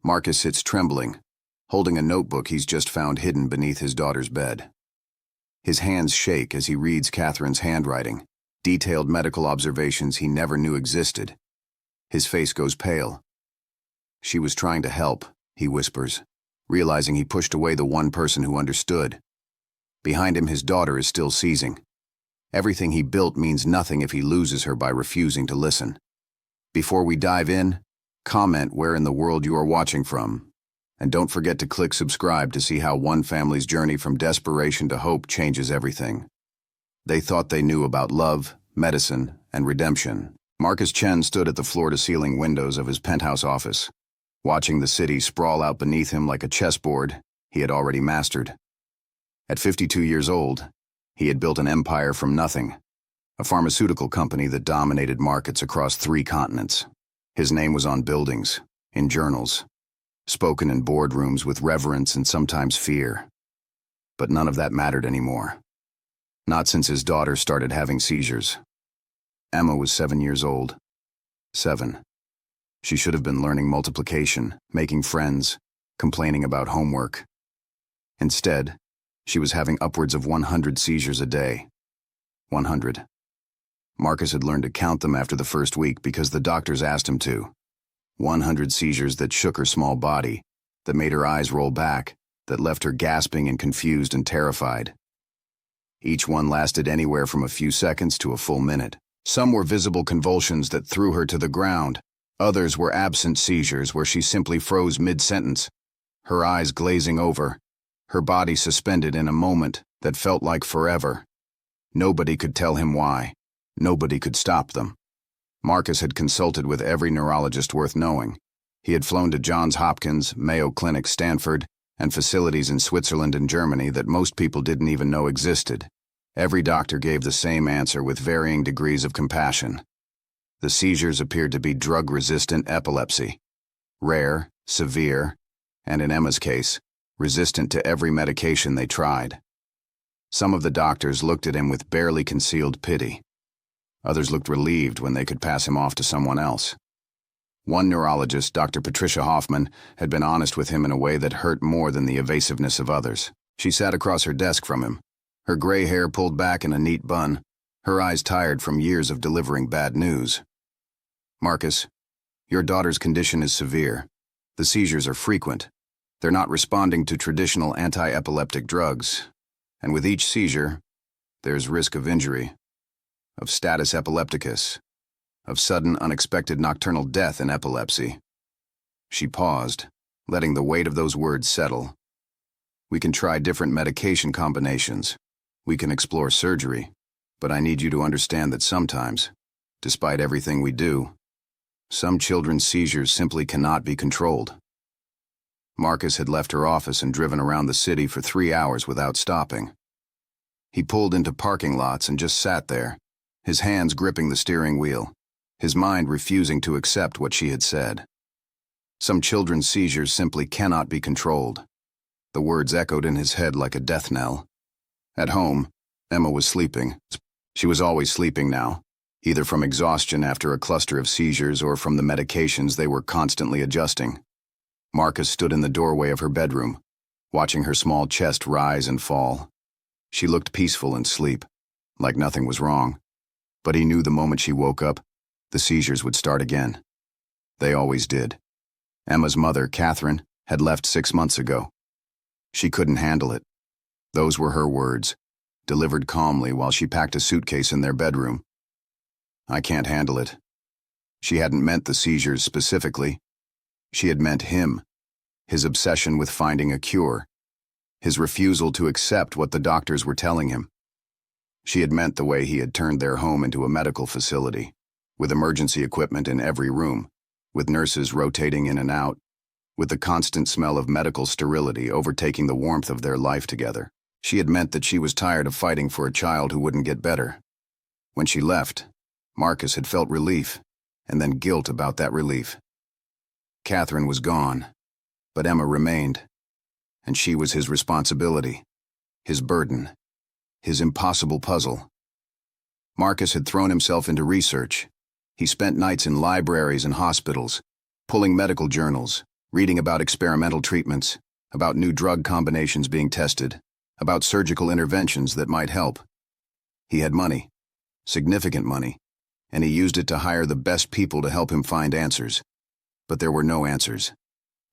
Marcus sits trembling, holding a notebook he's just found hidden beneath his daughter's bed. His hands shake as he reads Catherine's handwriting, detailed medical observations he never knew existed. His face goes pale. "She was trying to help," he whispers, realizing he pushed away the one person who understood. Behind him, his daughter is still seizing. Everything he built means nothing if he loses her by refusing to listen. Before we dive in, comment where in the world you are watching from. And don't forget to click subscribe to see how one family's journey from desperation to hope changes everything. They thought they knew about love, medicine, and redemption. Marcus Chen stood at the floor-to-ceiling windows of his penthouse office, watching the city sprawl out beneath him like a chessboard he had already mastered. At 52 years old, he had built an empire from nothing, a pharmaceutical company that dominated markets across 3 continents. His name was on buildings, in journals, spoken in boardrooms with reverence and sometimes fear. But none of that mattered anymore. Not since his daughter started having seizures. Emma was 7 years old. 7. She should have been learning multiplication, making friends, complaining about homework. Instead, she was having upwards of 100 seizures a day. 100. Marcus had learned to count them after the first week because the doctors asked him to. 100 seizures that shook her small body, that made her eyes roll back, that left her gasping and confused and terrified. Each one lasted anywhere from a few seconds to a full minute. Some were visible convulsions that threw her to the ground. Others were absent seizures where she simply froze mid-sentence, her eyes glazing over, her body suspended in a moment that felt like forever. Nobody could tell him why. Nobody could stop them. Marcus had consulted with every neurologist worth knowing. He had flown to Johns Hopkins, Mayo Clinic, Stanford, and facilities in Switzerland and Germany that most people didn't even know existed. Every doctor gave the same answer with varying degrees of compassion. The seizures appeared to be drug-resistant epilepsy. Rare, severe, and in Emma's case, resistant to every medication they tried. Some of the doctors looked at him with barely concealed pity. Others looked relieved when they could pass him off to someone else. One neurologist, Dr. Patricia Hoffman, had been honest with him in a way that hurt more than the evasiveness of others. She sat across her desk from him, her gray hair pulled back in a neat bun, her eyes tired from years of delivering bad news. "Marcus, your daughter's condition is severe. The seizures are frequent. They're not responding to traditional anti-epileptic drugs. And with each seizure, there's risk of injury, of status epilepticus, of sudden unexpected nocturnal death in epilepsy." She paused, letting the weight of those words settle. "We can try different medication combinations. We can explore surgery, but I need you to understand that sometimes, despite everything we do, some children's seizures simply cannot be controlled." Marcus had left her office and driven around the city for 3 hours without stopping. He pulled into parking lots and just sat there, his hands gripping the steering wheel, his mind refusing to accept what she had said. Some children's seizures simply cannot be controlled. The words echoed in his head like a death knell. At home, Emma was sleeping. She was always sleeping now, either from exhaustion after a cluster of seizures or from the medications they were constantly adjusting. Marcus stood in the doorway of her bedroom, watching her small chest rise and fall. She looked peaceful in sleep, like nothing was wrong. But he knew the moment she woke up, the seizures would start again. They always did. Emma's mother, Catherine, had left 6 months ago. She couldn't handle it. Those were her words, delivered calmly while she packed a suitcase in their bedroom. "I can't handle it." She hadn't meant the seizures specifically. She had meant him, his obsession with finding a cure, his refusal to accept what the doctors were telling him. She had meant the way he had turned their home into a medical facility, with emergency equipment in every room, with nurses rotating in and out, with the constant smell of medical sterility overtaking the warmth of their life together. She had meant that she was tired of fighting for a child who wouldn't get better. When she left, Marcus had felt relief, and then guilt about that relief. Catherine was gone, but Emma remained, and she was his responsibility, his burden, his impossible puzzle. Marcus had thrown himself into research. He spent nights in libraries and hospitals, pulling medical journals, reading about experimental treatments, about new drug combinations being tested, about surgical interventions that might help. He had money, significant money, and he used it to hire the best people to help him find answers. But there were no answers.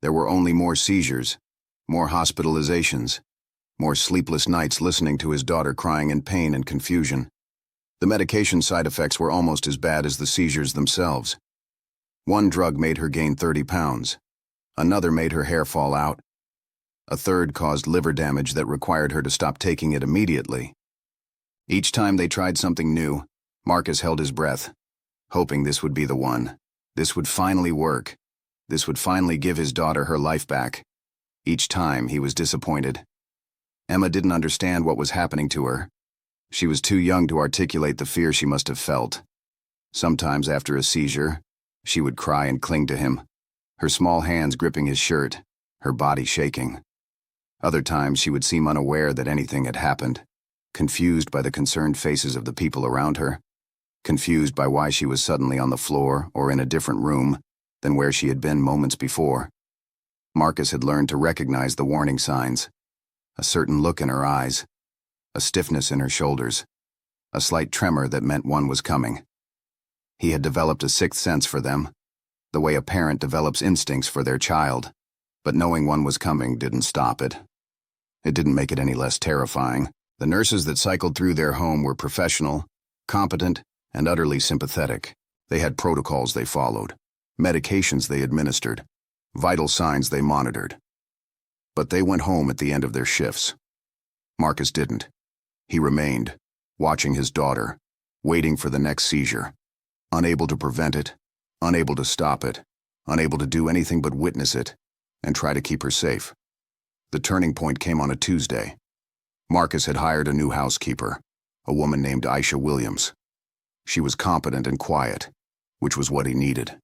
There were only more seizures, more hospitalizations, more sleepless nights listening to his daughter crying in pain and confusion. The medication side effects were almost as bad as the seizures themselves. One drug made her gain 30 pounds. Another made her hair fall out. A third caused liver damage that required her to stop taking it immediately. Each time they tried something new, Marcus held his breath, hoping this would be the one. This would finally work. This would finally give his daughter her life back. Each time he was disappointed. Emma didn't understand what was happening to her. She was too young to articulate the fear she must have felt. Sometimes after a seizure, she would cry and cling to him, her small hands gripping his shirt, her body shaking. Other times she would seem unaware that anything had happened, confused by the concerned faces of the people around her, confused by why she was suddenly on the floor or in a different room than where she had been moments before. Marcus had learned to recognize the warning signs, a certain look in her eyes, a stiffness in her shoulders, a slight tremor that meant one was coming. He had developed a sixth sense for them, the way a parent develops instincts for their child, but knowing one was coming didn't stop it. It didn't make it any less terrifying. The nurses that cycled through their home were professional, competent, and utterly sympathetic. They had protocols they followed, medications they administered, vital signs they monitored. But they went home at the end of their shifts. Marcus didn't. He remained, watching his daughter, waiting for the next seizure, unable to prevent it, unable to stop it, unable to do anything but witness it and try to keep her safe. The turning point came on a Tuesday. Marcus had hired a new housekeeper, a woman named Aisha Williams. She was competent and quiet, which was what he needed.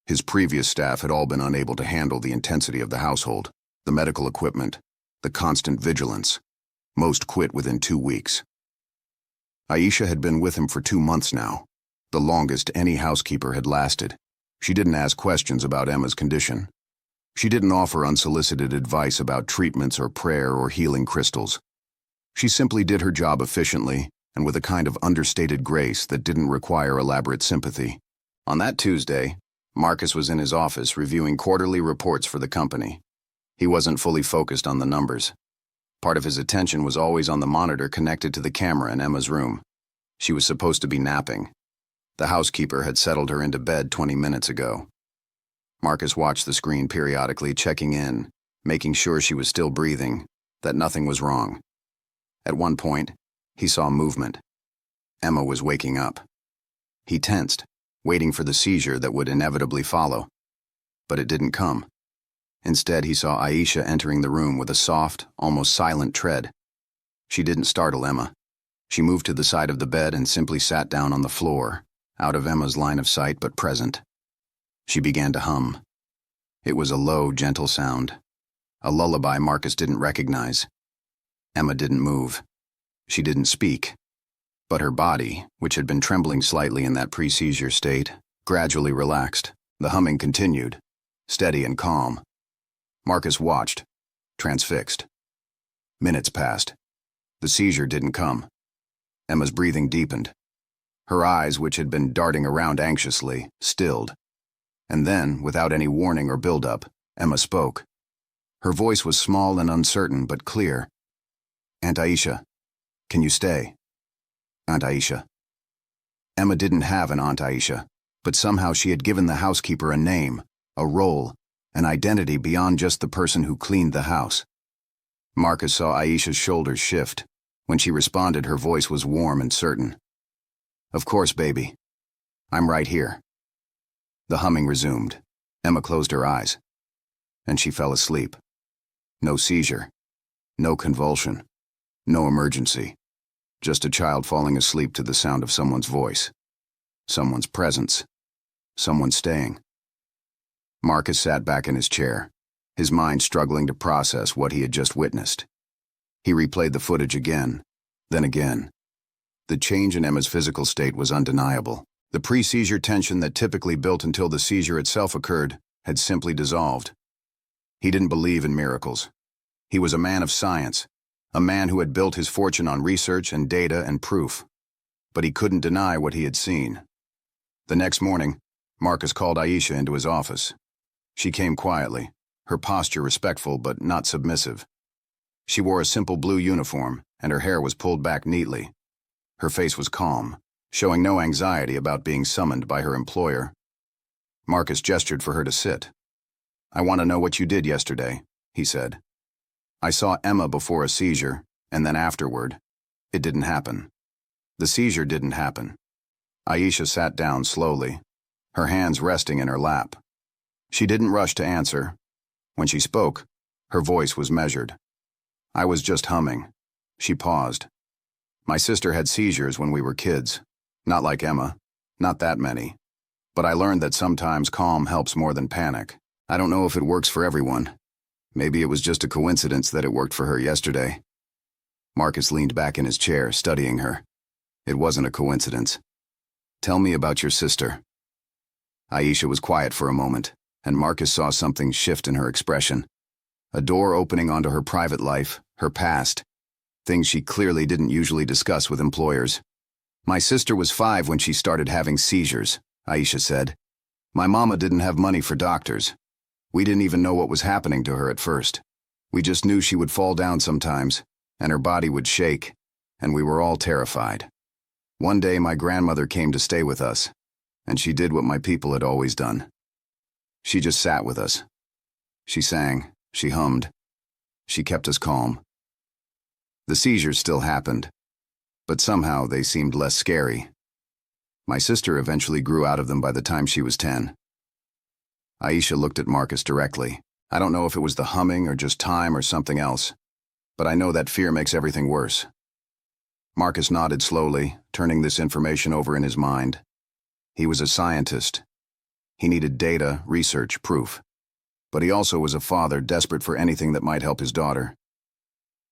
His previous staff had all been unable to handle the intensity of the household, the medical equipment, the constant vigilance. Most quit within 2 weeks. Aisha had been with him for 2 months now, the longest any housekeeper had lasted. She didn't ask questions about Emma's condition. She didn't offer unsolicited advice about treatments or prayer or healing crystals. She simply did her job efficiently and with a kind of understated grace that didn't require elaborate sympathy. On that Tuesday, Marcus was in his office reviewing quarterly reports for the company. He wasn't fully focused on the numbers. Part of his attention was always on the monitor connected to the camera in Emma's room. She was supposed to be napping. The housekeeper had settled her into bed 20 minutes ago. Marcus watched the screen periodically, checking in, making sure she was still breathing, that nothing was wrong. At one point, he saw movement. Emma was waking up. He tensed, waiting for the seizure that would inevitably follow. But it didn't come. Instead, he saw Aisha entering the room with a soft, almost silent tread. She didn't startle Emma. She moved to the side of the bed and simply sat down on the floor, out of Emma's line of sight but present. She began to hum. It was a low, gentle sound, a lullaby Marcus didn't recognize. Emma didn't move. She didn't speak. But her body, which had been trembling slightly in that pre-seizure state, gradually relaxed. The humming continued, steady and calm. Marcus watched, transfixed. Minutes passed. The seizure didn't come. Emma's breathing deepened. Her eyes, which had been darting around anxiously, stilled. And then, without any warning or build-up, Emma spoke. Her voice was small and uncertain, but clear. "Aunt Aisha, can you stay? Aunt Aisha." Emma didn't have an Aunt Aisha, but somehow she had given the housekeeper a name, a role, an identity beyond just the person who cleaned the house. Marcus saw Aisha's shoulders shift. When she responded, her voice was warm and certain. "Of course, baby. I'm right here." The humming resumed. Emma closed her eyes. And she fell asleep. No seizure. No convulsion. No emergency. Just a child falling asleep to the sound of someone's voice. Someone's presence. Someone staying. Marcus sat back in his chair, his mind struggling to process what he had just witnessed. He replayed the footage again, then again. The change in Emma's physical state was undeniable. The pre-seizure tension that typically built until the seizure itself occurred had simply dissolved. He didn't believe in miracles. He was a man of science, a man who had built his fortune on research and data and proof. But he couldn't deny what he had seen. The next morning, Marcus called Aisha into his office. She came quietly, her posture respectful but not submissive. She wore a simple blue uniform, and her hair was pulled back neatly. Her face was calm, showing no anxiety about being summoned by her employer. Marcus gestured for her to sit. "I want to know what you did yesterday," he said. "I saw Emma before a seizure, and then afterward. It didn't happen." The seizure didn't happen. Aisha sat down slowly, her hands resting in her lap. She didn't rush to answer. When she spoke, her voice was measured. "I was just humming." She paused. "My sister had seizures when we were kids. Not like Emma, not that many. But I learned that sometimes calm helps more than panic. I don't know if it works for everyone. Maybe it was just a coincidence that it worked for her yesterday." Marcus leaned back in his chair, studying her. "It wasn't a coincidence. Tell me about your sister." Aisha was quiet for a moment, and Marcus saw something shift in her expression. A door opening onto her private life, her past, things she clearly didn't usually discuss with employers. "My sister was 5 when she started having seizures," Aisha said. "My mama didn't have money for doctors. We didn't even know what was happening to her at first. We just knew she would fall down sometimes, and her body would shake, and we were all terrified. One day my grandmother came to stay with us, and she did what my people had always done. She just sat with us. She sang, she hummed. She kept us calm. The seizures still happened, but somehow they seemed less scary. My sister eventually grew out of them by the time she was 10. Aisha looked at Marcus directly. "I don't know if it was the humming or just time or something else, but I know that fear makes everything worse." Marcus nodded slowly, turning this information over in his mind. He was a scientist. He needed data, research, proof. But he also was a father desperate for anything that might help his daughter.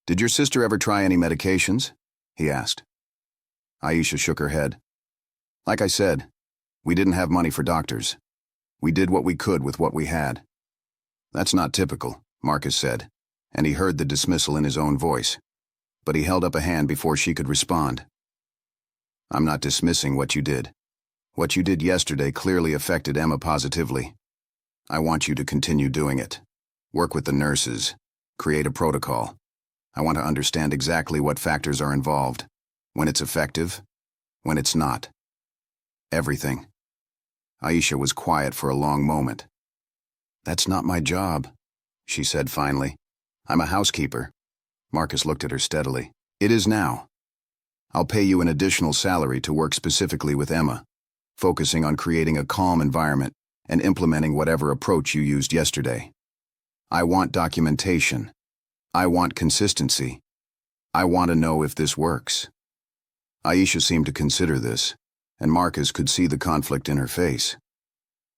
"Did your sister ever try any medications?" he asked. Aisha shook her head. "Like I said, we didn't have money for doctors. We did what we could with what we had." "That's not typical," Marcus said, and he heard the dismissal in his own voice. But he held up a hand before she could respond. "I'm not dismissing what you did. What you did yesterday clearly affected Emma positively. I want you to continue doing it. Work with the nurses. Create a protocol. I want to understand exactly what factors are involved, when it's effective, when it's not. Everything." Aisha was quiet for a long moment. "That's not my job," she said finally. "I'm a housekeeper." Marcus looked at her steadily. "It is now. I'll pay you an additional salary to work specifically with Emma, focusing on creating a calm environment and implementing whatever approach you used yesterday. I want documentation. I want consistency. I want to know if this works." Aisha seemed to consider this, and Marcus could see the conflict in her face.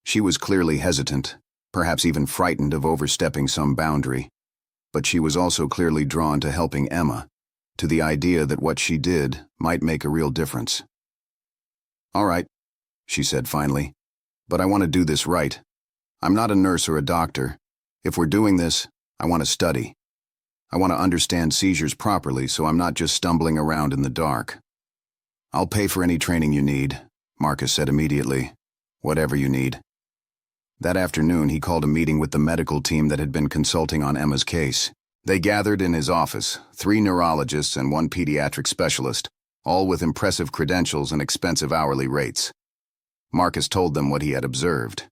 She was clearly hesitant, perhaps even frightened of overstepping some boundary, but she was also clearly drawn to helping Emma, to the idea that what she did might make a real difference. "All right," she said finally, "but I want to do this right. I'm not a nurse or a doctor. If we're doing this, I want to study. I want to understand seizures properly so I'm not just stumbling around in the dark." "I'll pay for any training you need," Marcus said immediately. "Whatever you need." That afternoon, he called a meeting with the medical team that had been consulting on Emma's case. They gathered in his office, 3 neurologists and 1 pediatric specialist, all with impressive credentials and expensive hourly rates. Marcus told them what he had observed.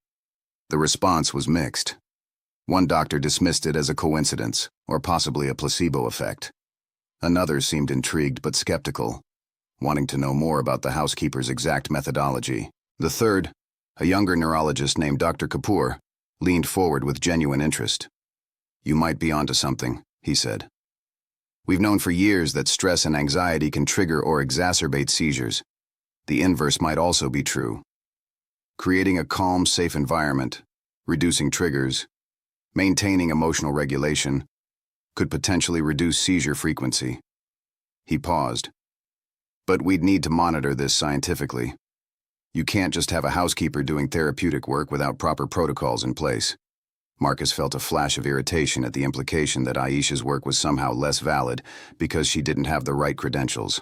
The response was mixed. One doctor dismissed it as a coincidence, or possibly a placebo effect. Another seemed intrigued but skeptical, wanting to know more about the housekeeper's exact methodology. The third, a younger neurologist named Dr. Kapoor, leaned forward with genuine interest. "You might be onto something," he said. "We've known for years that stress and anxiety can trigger or exacerbate seizures. The inverse might also be true. Creating a calm, safe environment, reducing triggers, maintaining emotional regulation, could potentially reduce seizure frequency." He paused. "But we'd need to monitor this scientifically. You can't just have a housekeeper doing therapeutic work without proper protocols in place. Marcus felt a flash of irritation at the implication that Aisha's work was somehow less valid because she didn't have the right credentials.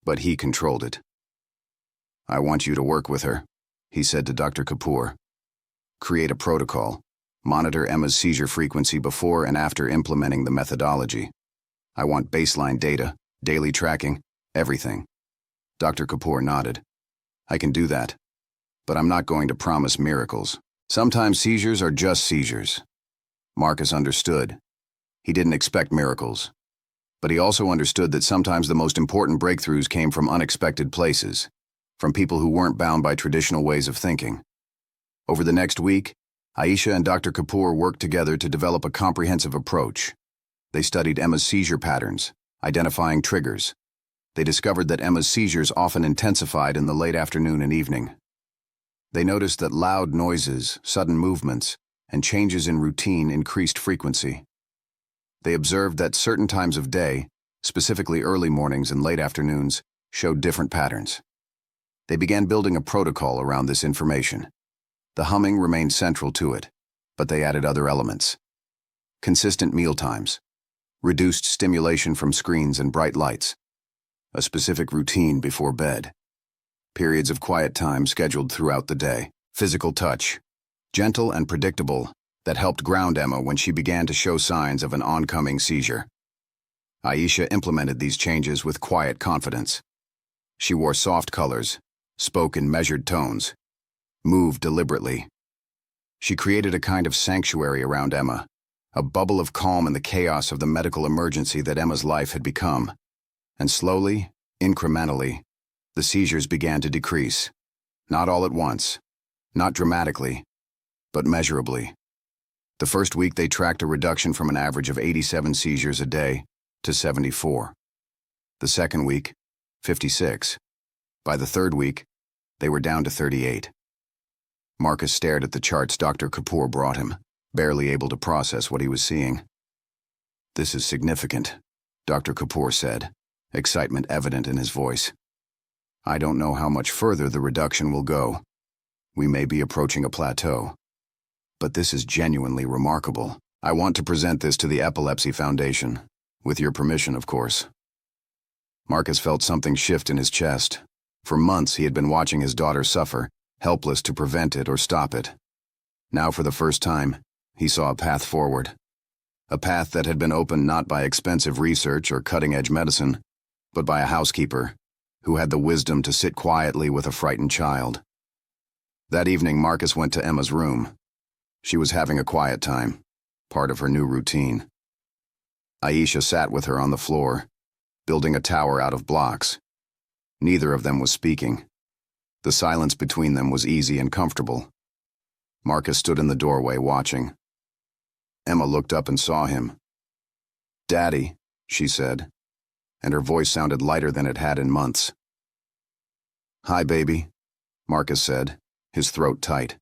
But he controlled it. "I want you to work with her," he said to Dr. Kapoor. "Create a protocol. Monitor Emma's seizure frequency before and after implementing the methodology. I want baseline data, daily tracking, everything." Dr. Kapoor nodded. "I can do that. But I'm not going to promise miracles. Sometimes seizures are just seizures." Marcus understood. He didn't expect miracles. But he also understood that sometimes the most important breakthroughs came from unexpected places, from people who weren't bound by traditional ways of thinking. Over the next week, Aisha and Dr. Kapoor worked together to develop a comprehensive approach. They studied Emma's seizure patterns, identifying triggers. They discovered that Emma's seizures often intensified in the late afternoon and evening. They noticed that loud noises, sudden movements, and changes in routine increased frequency. They observed that certain times of day, specifically early mornings and late afternoons, showed different patterns. They began building a protocol around this information. The humming remained central to it, but they added other elements. Consistent meal times, reduced stimulation from screens and bright lights, a specific routine before bed, periods of quiet time scheduled throughout the day, physical touch, gentle and predictable, that helped ground Emma when she began to show signs of an oncoming seizure. Aisha implemented these changes with quiet confidence. She wore soft colors, spoke in measured tones, moved deliberately. She created a kind of sanctuary around Emma, a bubble of calm in the chaos of the medical emergency that Emma's life had become. And slowly, incrementally, the seizures began to decrease. Not all at once, not dramatically, but measurably. The first week they tracked a reduction from an average of 87 seizures a day to 74. The second week, 56. By the third week, they were down to 38. Marcus stared at the charts Dr. Kapoor brought him, barely able to process what he was seeing. "This is significant," Dr. Kapoor said, excitement evident in his voice. "I don't know how much further the reduction will go. We may be approaching a plateau. But this is genuinely remarkable. I want to present this to the Epilepsy Foundation, with your permission, of course." Marcus felt something shift in his chest. For months he had been watching his daughter suffer, helpless to prevent it or stop it. Now for the first time, he saw a path forward. A path that had been opened not by expensive research or cutting-edge medicine, but by a housekeeper who had the wisdom to sit quietly with a frightened child. That evening, Marcus went to Emma's room. She was having a quiet time, part of her new routine. Aisha sat with her on the floor, building a tower out of blocks. Neither of them was speaking. The silence between them was easy and comfortable. Marcus stood in the doorway watching. Emma looked up and saw him. "Daddy," she said, and her voice sounded lighter than it had in months. "Hi, baby," Marcus said, his throat tight.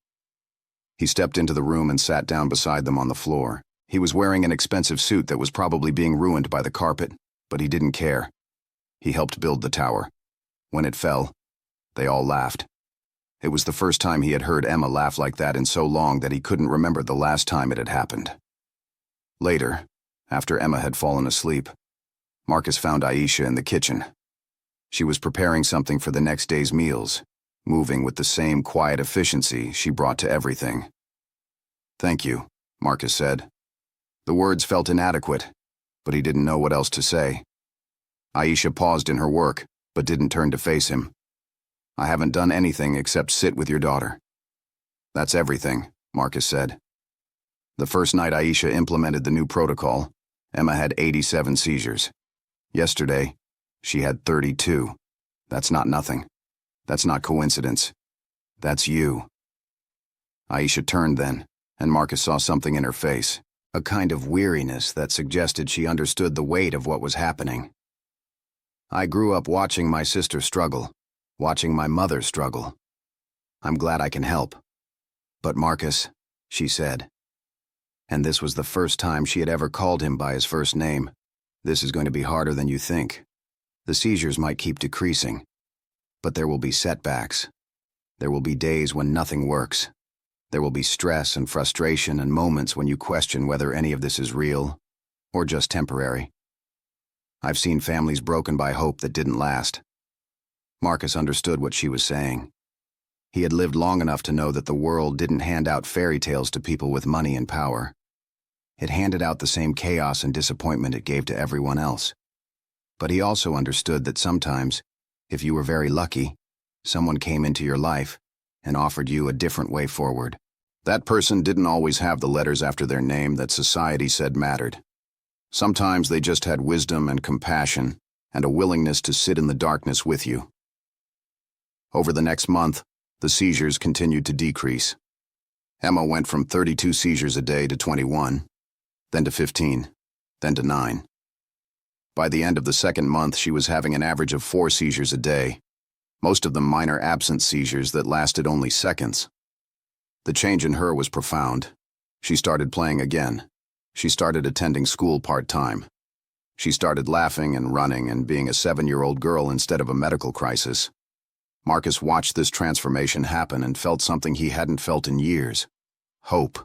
He stepped into the room and sat down beside them on the floor. He was wearing an expensive suit that was probably being ruined by the carpet, but he didn't care. He helped build the tower. When it fell, they all laughed. It was the first time he had heard Emma laugh like that in so long that he couldn't remember the last time it had happened. Later, after Emma had fallen asleep, Marcus found Aisha in the kitchen. She was preparing something for the next day's meals, moving with the same quiet efficiency she brought to everything. "Thank you," Marcus said. The words felt inadequate, but he didn't know what else to say. Aisha paused in her work, but didn't turn to face him. "I haven't done anything except sit with your daughter." "That's everything," Marcus said. The first night Aisha implemented the new protocol, Emma had 87 seizures. Yesterday, she had 32. That's not nothing. That's not coincidence. That's you. Aisha turned then, and Marcus saw something in her face, a kind of weariness that suggested she understood the weight of what was happening. "I grew up watching my sister struggle, watching my mother struggle. I'm glad I can help." "But Marcus," she said, and this was the first time she had ever called him by his first name, "this is going to be harder than you think. The seizures might keep decreasing, but there will be setbacks. There will be days when nothing works. There will be stress and frustration and moments when you question whether any of this is real or just temporary. I've seen families broken by hope that didn't last. Marcus understood what she was saying. He had lived long enough to know that the world didn't hand out fairy tales to people with money and power. It handed out the same chaos and disappointment it gave to everyone else. But he also understood that sometimes, if you were very lucky, someone came into your life and offered you a different way forward. That person didn't always have the letters after their name that society said mattered. Sometimes they just had wisdom and compassion and a willingness to sit in the darkness with you. Over the next month, the seizures continued to decrease. Emma went from 32 seizures a day to 21, then to 15, then to 9. By the end of the second month, she was having an average of 4 seizures a day, most of them minor absent seizures that lasted only seconds. The change in her was profound. She started playing again. She started attending school part-time. She started laughing and running and being a 7-year-old girl instead of a medical crisis. Marcus watched this transformation happen and felt something he hadn't felt in years. Hope.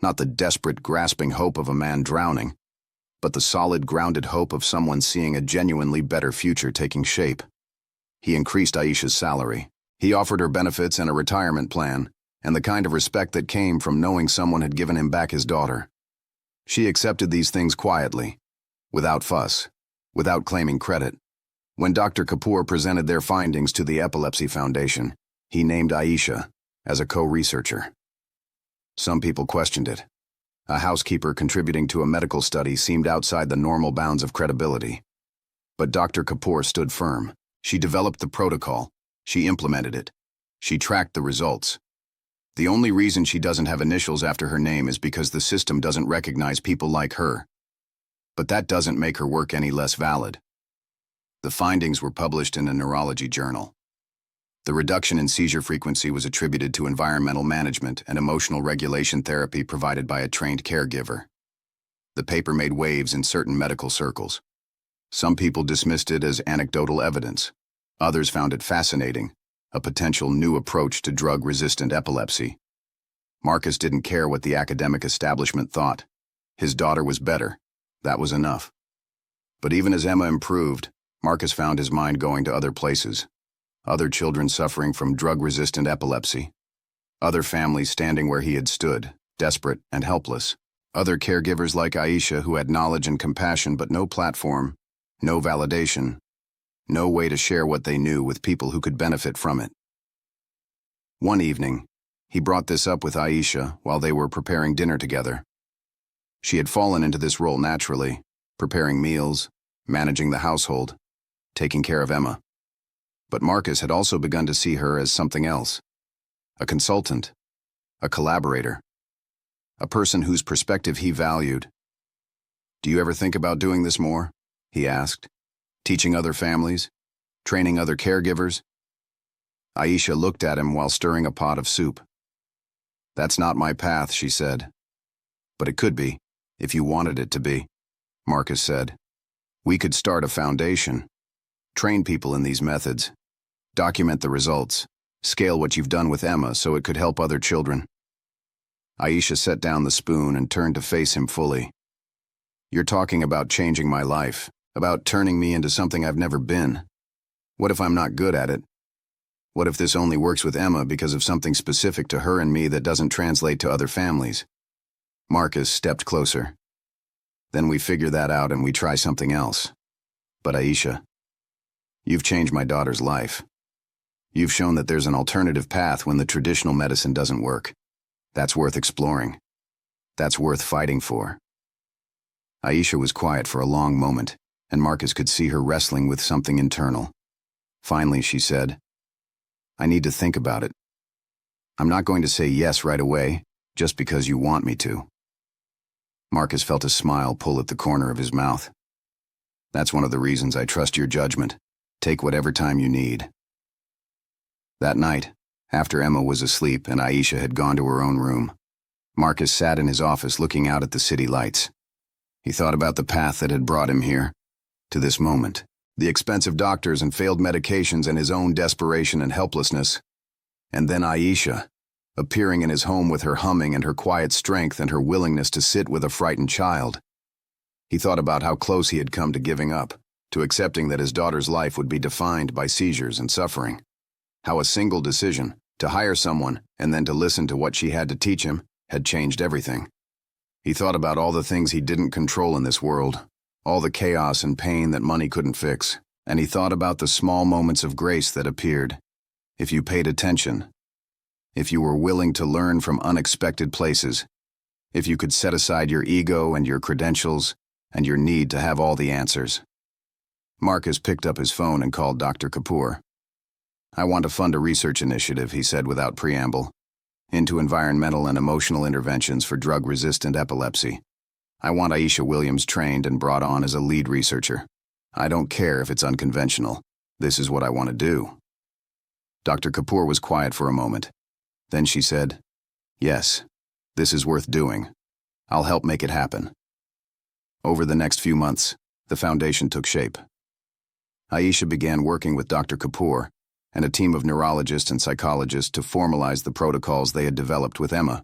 Not the desperate, grasping hope of a man drowning, but the solid, grounded hope of someone seeing a genuinely better future taking shape. He increased Aisha's salary. He offered her benefits and a retirement plan, and the kind of respect that came from knowing someone had given him back his daughter. She accepted these things quietly, without fuss, without claiming credit. When Dr. Kapoor presented their findings to the Epilepsy Foundation, he named Aisha as a co-researcher. Some people questioned it. A housekeeper contributing to a medical study seemed outside the normal bounds of credibility. But Dr. Kapoor stood firm. She developed the protocol. She implemented it. She tracked the results. The only reason she doesn't have initials after her name is because the system doesn't recognize people like her. But that doesn't make her work any less valid. The findings were published in a neurology journal. The reduction in seizure frequency was attributed to environmental management and emotional regulation therapy provided by a trained caregiver. The paper made waves in certain medical circles. Some people dismissed it as anecdotal evidence. Others found it fascinating, a potential new approach to drug-resistant epilepsy. Marcus didn't care what the academic establishment thought. His daughter was better. That was enough. But even as Emma improved, Marcus found his mind going to other places. Other children suffering from drug-resistant epilepsy. Other families standing where he had stood, desperate and helpless. Other caregivers like Aisha who had knowledge and compassion but no platform, no validation, no way to share what they knew with people who could benefit from it. One evening, he brought this up with Aisha while they were preparing dinner together. She had fallen into this role naturally, preparing meals, managing the household, taking care of Emma. But Marcus had also begun to see her as something else. A consultant, a collaborator, a person whose perspective he valued. "Do you ever think about doing this more?" he asked. "Teaching other families? Training other caregivers?" Aisha looked at him while stirring a pot of soup. "That's not my path," she said. "But it could be, if you wanted it to be," Marcus said. "We could start a foundation. Train people in these methods. Document the results. Scale what you've done with Emma so it could help other children." Aisha set down the spoon and turned to face him fully. "You're talking about changing my life, about turning me into something I've never been. What if I'm not good at it? What if this only works with Emma because of something specific to her and me that doesn't translate to other families?" Marcus stepped closer. "Then we figure that out and we try something else. But Aisha, you've changed my daughter's life. You've shown that there's an alternative path when the traditional medicine doesn't work. That's worth exploring. That's worth fighting for." Aisha was quiet for a long moment, and Marcus could see her wrestling with something internal. Finally, she said, "I need to think about it. I'm not going to say yes right away, just because you want me to." Marcus felt a smile pull at the corner of his mouth. "That's one of the reasons I trust your judgment. Take whatever time you need." That night, after Emma was asleep and Aisha had gone to her own room, Marcus sat in his office looking out at the city lights. He thought about the path that had brought him here, to this moment, the expensive doctors and failed medications and his own desperation and helplessness. And then Aisha, appearing in his home with her humming and her quiet strength and her willingness to sit with a frightened child. He thought about how close he had come to giving up, to accepting that his daughter's life would be defined by seizures and suffering. How a single decision, to hire someone and then to listen to what she had to teach him, had changed everything. He thought about all the things he didn't control in this world, all the chaos and pain that money couldn't fix, and he thought about the small moments of grace that appeared. If you paid attention, if you were willing to learn from unexpected places, if you could set aside your ego and your credentials and your need to have all the answers. Marcus picked up his phone and called Dr. Kapoor. "I want to fund a research initiative," he said without preamble, "into environmental and emotional interventions for drug-resistant epilepsy. I want Aisha Williams trained and brought on as a lead researcher. I don't care if it's unconventional. This is what I want to do." Dr. Kapoor was quiet for a moment. Then she said, "Yes, this is worth doing. I'll help make it happen." Over the next few months, the foundation took shape. Aisha began working with Dr. Kapoor and a team of neurologists and psychologists to formalize the protocols they had developed with Emma.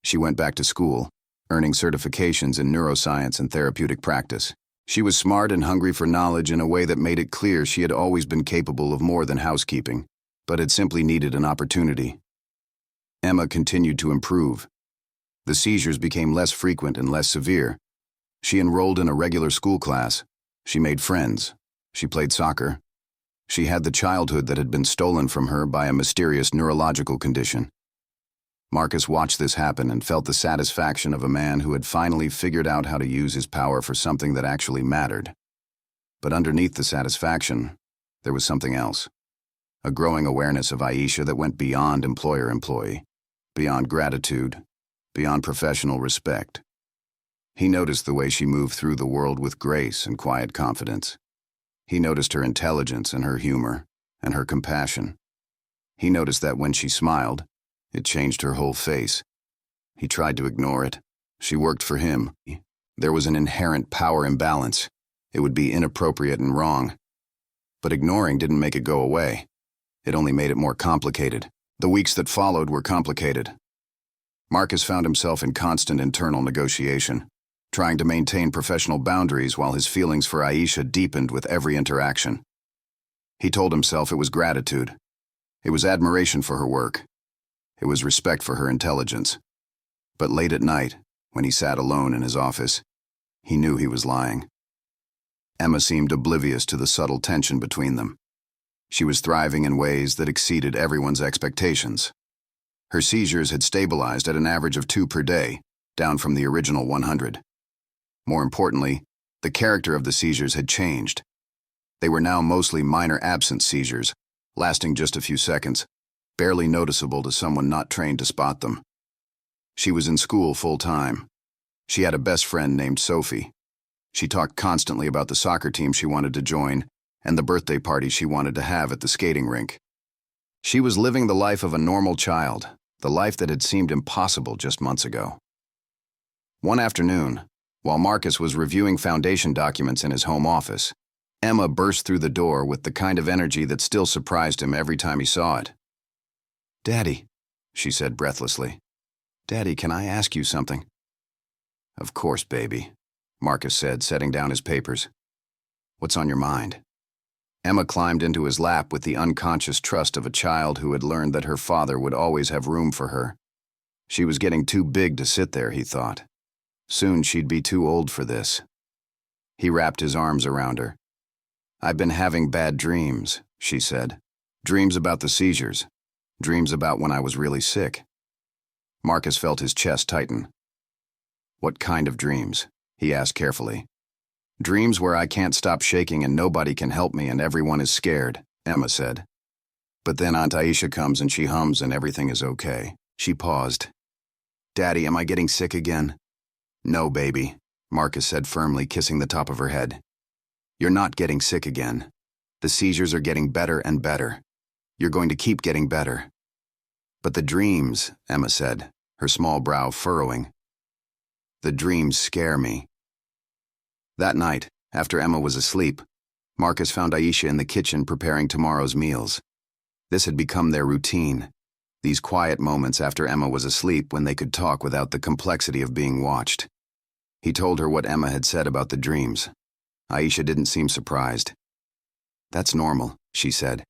She went back to school, earning certifications in neuroscience and therapeutic practice. She was smart and hungry for knowledge in a way that made it clear she had always been capable of more than housekeeping, but had simply needed an opportunity. Emma continued to improve. The seizures became less frequent and less severe. She enrolled in a regular school class. She made friends. She played soccer. She had the childhood that had been stolen from her by a mysterious neurological condition. Marcus watched this happen and felt the satisfaction of a man who had finally figured out how to use his power for something that actually mattered. But underneath the satisfaction, there was something else. A growing awareness of Aisha that went beyond employer-employee, beyond gratitude, beyond professional respect. He noticed the way she moved through the world with grace and quiet confidence. He noticed her intelligence and her humor and her compassion. He noticed that when she smiled, it changed her whole face. He tried to ignore it. She worked for him. There was an inherent power imbalance. It would be inappropriate and wrong. But ignoring didn't make it go away. It only made it more complicated. The weeks that followed were complicated. Marcus found himself in constant internal negotiation, trying to maintain professional boundaries while his feelings for Aisha deepened with every interaction. He told himself it was gratitude. It was admiration for her work. It was respect for her intelligence. But late at night, when he sat alone in his office, he knew he was lying. Emma seemed oblivious to the subtle tension between them. She was thriving in ways that exceeded everyone's expectations. Her seizures had stabilized at an average of 2 per day, down from the original 100. More importantly, the character of the seizures had changed. They were now mostly minor absence seizures, lasting just a few seconds, barely noticeable to someone not trained to spot them. She was in school full-time. She had a best friend named Sophie. She talked constantly about the soccer team she wanted to join and the birthday party she wanted to have at the skating rink. She was living the life of a normal child, the life that had seemed impossible just months ago. One afternoon, while Marcus was reviewing foundation documents in his home office, Emma burst through the door with the kind of energy that still surprised him every time he saw it. "Daddy," she said breathlessly. "Daddy, can I ask you something?" "Of course, baby," Marcus said, setting down his papers. "What's on your mind?" Emma climbed into his lap with the unconscious trust of a child who had learned that her father would always have room for her. She was getting too big to sit there, he thought. Soon she'd be too old for this. He wrapped his arms around her. "I've been having bad dreams," she said. "Dreams about the seizures. Dreams about when I was really sick." Marcus felt his chest tighten. "What kind of dreams?" he asked carefully. "Dreams where I can't stop shaking and nobody can help me and everyone is scared," Emma said. "But then Aunt Aisha comes and she hums and everything is okay." She paused. "Daddy, am I getting sick again?" "No, baby," Marcus said firmly, kissing the top of her head. "You're not getting sick again. The seizures are getting better and better. You're going to keep getting better." "But the dreams," Emma said, her small brow furrowing. "The dreams scare me." That night, after Emma was asleep, Marcus found Aisha in the kitchen preparing tomorrow's meals. This had become their routine. These quiet moments after Emma was asleep when they could talk without the complexity of being watched. He told her what Emma had said about the dreams. Aisha didn't seem surprised. "That's normal," she said.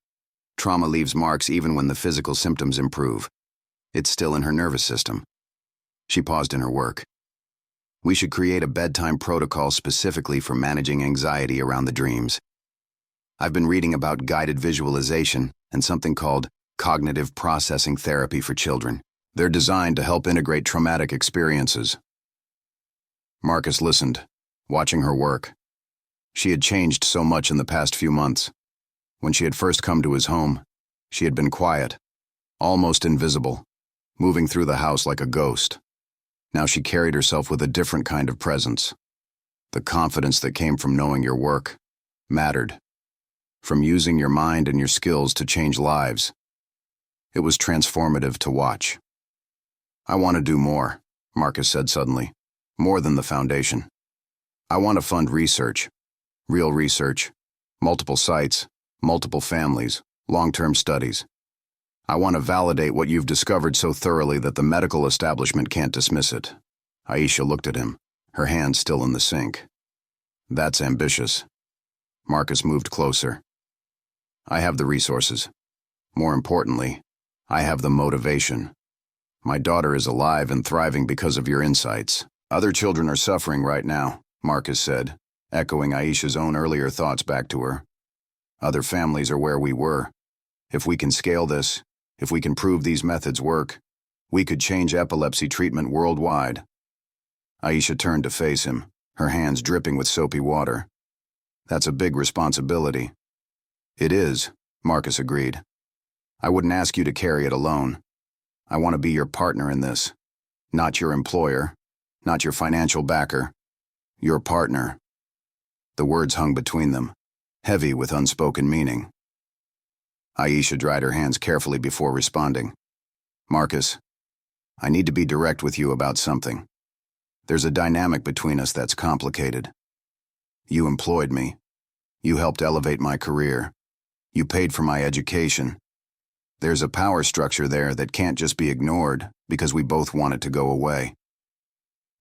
"Trauma leaves marks even when the physical symptoms improve. It's still in her nervous system." She paused in her work. "We should create a bedtime protocol specifically for managing anxiety around the dreams. I've been reading about guided visualization and something called cognitive processing therapy for children. They're designed to help integrate traumatic experiences." Marcus listened, watching her work. She had changed so much in the past few months. When she had first come to his home, she had been quiet, almost invisible, moving through the house like a ghost. Now she carried herself with a different kind of presence. The confidence that came from knowing your work mattered, from using your mind and your skills to change lives. It was transformative to watch. "I want to do more," Marcus said suddenly. "More than the foundation. I want to fund research, real research, multiple sites, multiple families, long-term studies. I want to validate what you've discovered so thoroughly that the medical establishment can't dismiss it." Aisha looked at him, her hand still in the sink. "That's ambitious." Marcus moved closer. "I have the resources. More importantly, I have the motivation. My daughter is alive and thriving because of your insights. Other children are suffering right now," Marcus said, echoing Aisha's own earlier thoughts back to her. "Other families are where we were. If we can scale this, if we can prove these methods work, we could change epilepsy treatment worldwide." Aisha turned to face him, her hands dripping with soapy water. "That's a big responsibility." "It is," Marcus agreed. "I wouldn't ask you to carry it alone. I want to be your partner in this. Not your employer, not your financial backer. Your partner." The words hung between them, heavy with unspoken meaning. Aisha dried her hands carefully before responding. "Marcus, I need to be direct with you about something. There's a dynamic between us that's complicated. You employed me. You helped elevate my career. You paid for my education. There's a power structure there that can't just be ignored because we both want it to go away."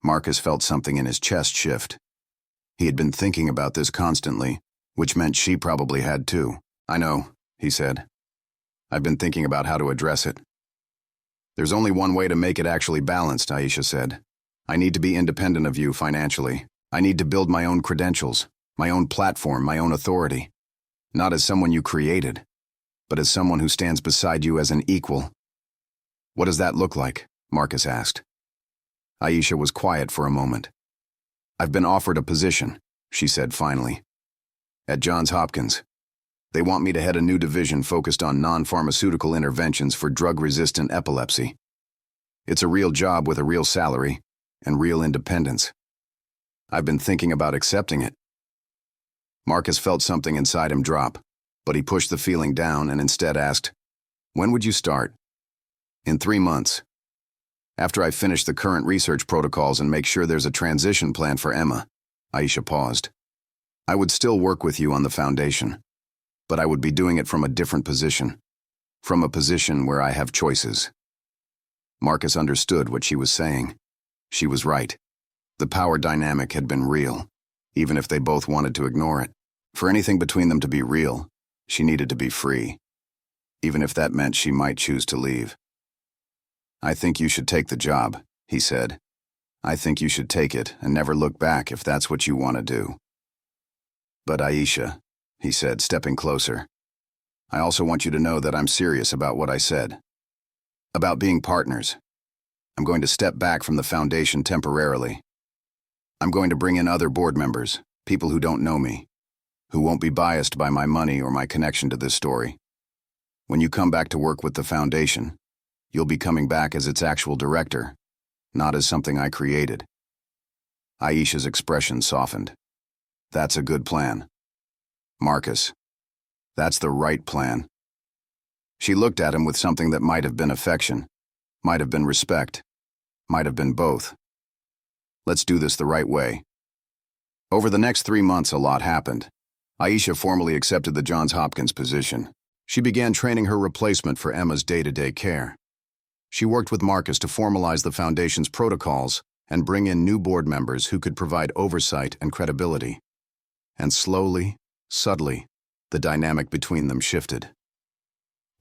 Marcus felt something in his chest shift. He had been thinking about this constantly, which meant she probably had too. "I know," he said. "I've been thinking about how to address it." "There's only one way to make it actually balanced," Aisha said. "I need to be independent of you financially. I need to build my own credentials, my own platform, my own authority. Not as someone you created, but as someone who stands beside you as an equal." "What does that look like?" Marcus asked. Aisha was quiet for a moment. "I've been offered a position," she said finally. "At Johns Hopkins. They want me to head a new division focused on non-pharmaceutical interventions for drug-resistant epilepsy. It's a real job with a real salary and real independence. I've been thinking about accepting it." Marcus felt something inside him drop, but he pushed the feeling down and instead asked, "When would you start?" "In 3 months. After I finish the current research protocols and make sure there's a transition plan for Emma." Aisha paused. "I would still work with you on the foundation, but I would be doing it from a different position, from a position where I have choices." Marcus understood what she was saying. She was right. The power dynamic had been real, even if they both wanted to ignore it. For anything between them to be real, she needed to be free, even if that meant she might choose to leave. "I think you should take the job," he said. "I think you should take it and never look back if that's what you want to do." "But Aisha," he said, stepping closer, "I also want you to know that I'm serious about what I said. About being partners. I'm going to step back from the foundation temporarily. I'm going to bring in other board members, people who don't know me, who won't be biased by my money or my connection to this story. When you come back to work with the foundation, you'll be coming back as its actual director, not as something I created." Aisha's expression softened. "That's a good plan. Marcus, that's the right plan." She looked at him with something that might have been affection, might have been respect, might have been both. "Let's do this the right way." Over the next 3 months, a lot happened. Aisha formally accepted the Johns Hopkins position. She began training her replacement for Emma's day-to-day care. She worked with Marcus to formalize the foundation's protocols and bring in new board members who could provide oversight and credibility. And slowly, subtly, the dynamic between them shifted.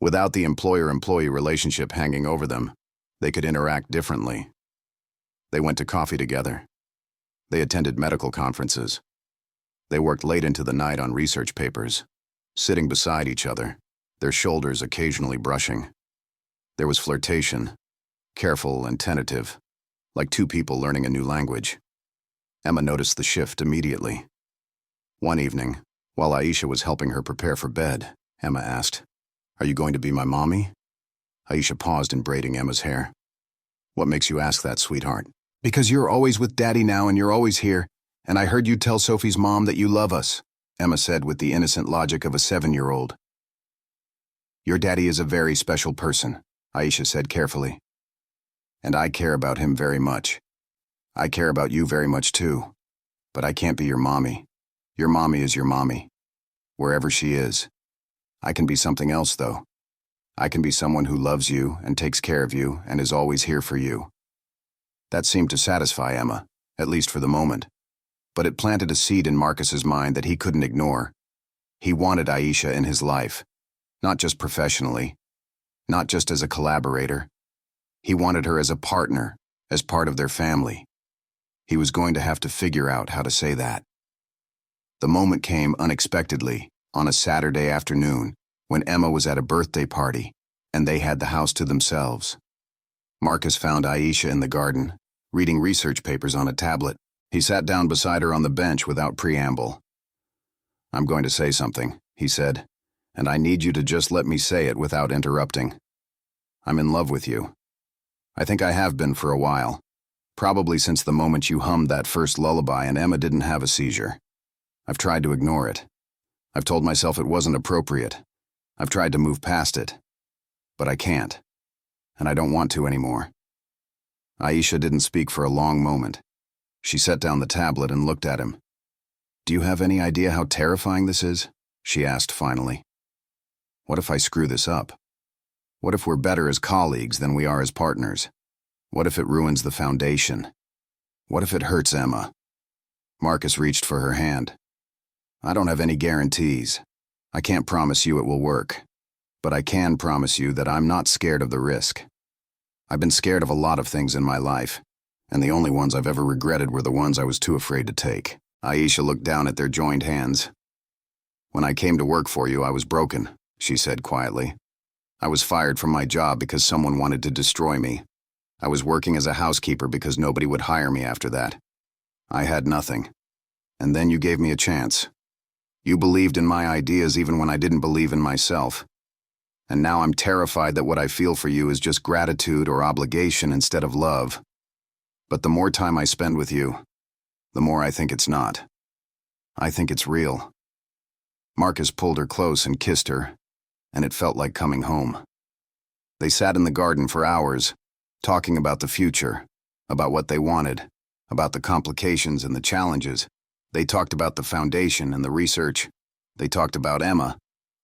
Without the employer-employee relationship hanging over them, they could interact differently. They went to coffee together. They attended medical conferences. They worked late into the night on research papers, sitting beside each other, their shoulders occasionally brushing. There was flirtation, careful and tentative, like two people learning a new language. Emma noticed the shift immediately. One evening, while Aisha was helping her prepare for bed, Emma asked, "Are you going to be my mommy?" Aisha paused in braiding Emma's hair. "What makes you ask that, sweetheart?" "Because you're always with Daddy now and you're always here, and I heard you tell Sophie's mom that you love us," Emma said with the innocent logic of a 7-year-old. "Your daddy is a very special person," Aisha said carefully. "And I care about him very much. I care about you very much too. But I can't be your mommy. Your mommy is your mommy, wherever she is. I can be something else, though. I can be someone who loves you and takes care of you and is always here for you." That seemed to satisfy Emma, at least for the moment. But it planted a seed in Marcus's mind that he couldn't ignore. He wanted Aisha in his life, not just professionally, not just as a collaborator. He wanted her as a partner, as part of their family. He was going to have to figure out how to say that. The moment came unexpectedly on a Saturday afternoon when Emma was at a birthday party and they had the house to themselves. Marcus found Aisha in the garden, reading research papers on a tablet. He sat down beside her on the bench without preamble. "I'm going to say something," he said, "and I need you to just let me say it without interrupting. I'm in love with you. I think I have been for a while, probably since the moment you hummed that first lullaby and Emma didn't have a seizure. I've tried to ignore it. I've told myself it wasn't appropriate. I've tried to move past it. But I can't. And I don't want to anymore." Aisha didn't speak for a long moment. She set down the tablet and looked at him. "Do you have any idea how terrifying this is?" she asked finally. "What if I screw this up? What if we're better as colleagues than we are as partners? What if it ruins the foundation? What if it hurts Emma?" Marcus reached for her hand. "I don't have any guarantees. I can't promise you it will work. But I can promise you that I'm not scared of the risk. I've been scared of a lot of things in my life, and the only ones I've ever regretted were the ones I was too afraid to take." Aisha looked down at their joined hands. "When I came to work for you, I was broken," she said quietly. "I was fired from my job because someone wanted to destroy me. I was working as a housekeeper because nobody would hire me after that. I had nothing. And then you gave me a chance. You believed in my ideas even when I didn't believe in myself. And now I'm terrified that what I feel for you is just gratitude or obligation instead of love. But the more time I spend with you, the more I think it's not. I think it's real." Marcus pulled her close and kissed her, and it felt like coming home. They sat in the garden for hours, talking about the future, about what they wanted, about the complications and the challenges. They talked about the foundation and the research. They talked about Emma,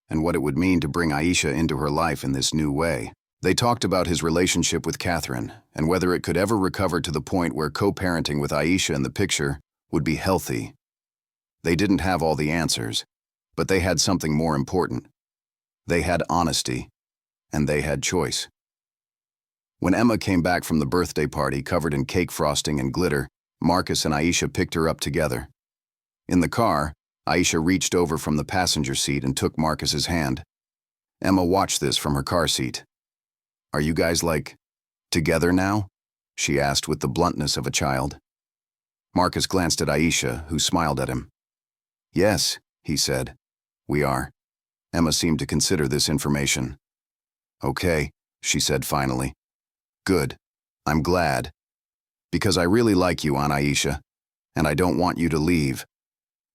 and what it would mean to bring Aisha into her life in this new way. They talked about his relationship with Catherine, and whether it could ever recover to the point where co-parenting with Aisha in the picture would be healthy. They didn't have all the answers, but they had something more important. They had honesty, and they had choice. When Emma came back from the birthday party covered in cake frosting and glitter, Marcus and Aisha picked her up together. In the car, Aisha reached over from the passenger seat and took Marcus's hand. Emma watched this from her car seat. "Are you guys, together now?" she asked with the bluntness of a child. Marcus glanced at Aisha, who smiled at him. "Yes," he said. "We are." Emma seemed to consider this information. "Okay," she said finally. "Good. I'm glad. Because I really like you, Aunt Aisha, and I don't want you to leave."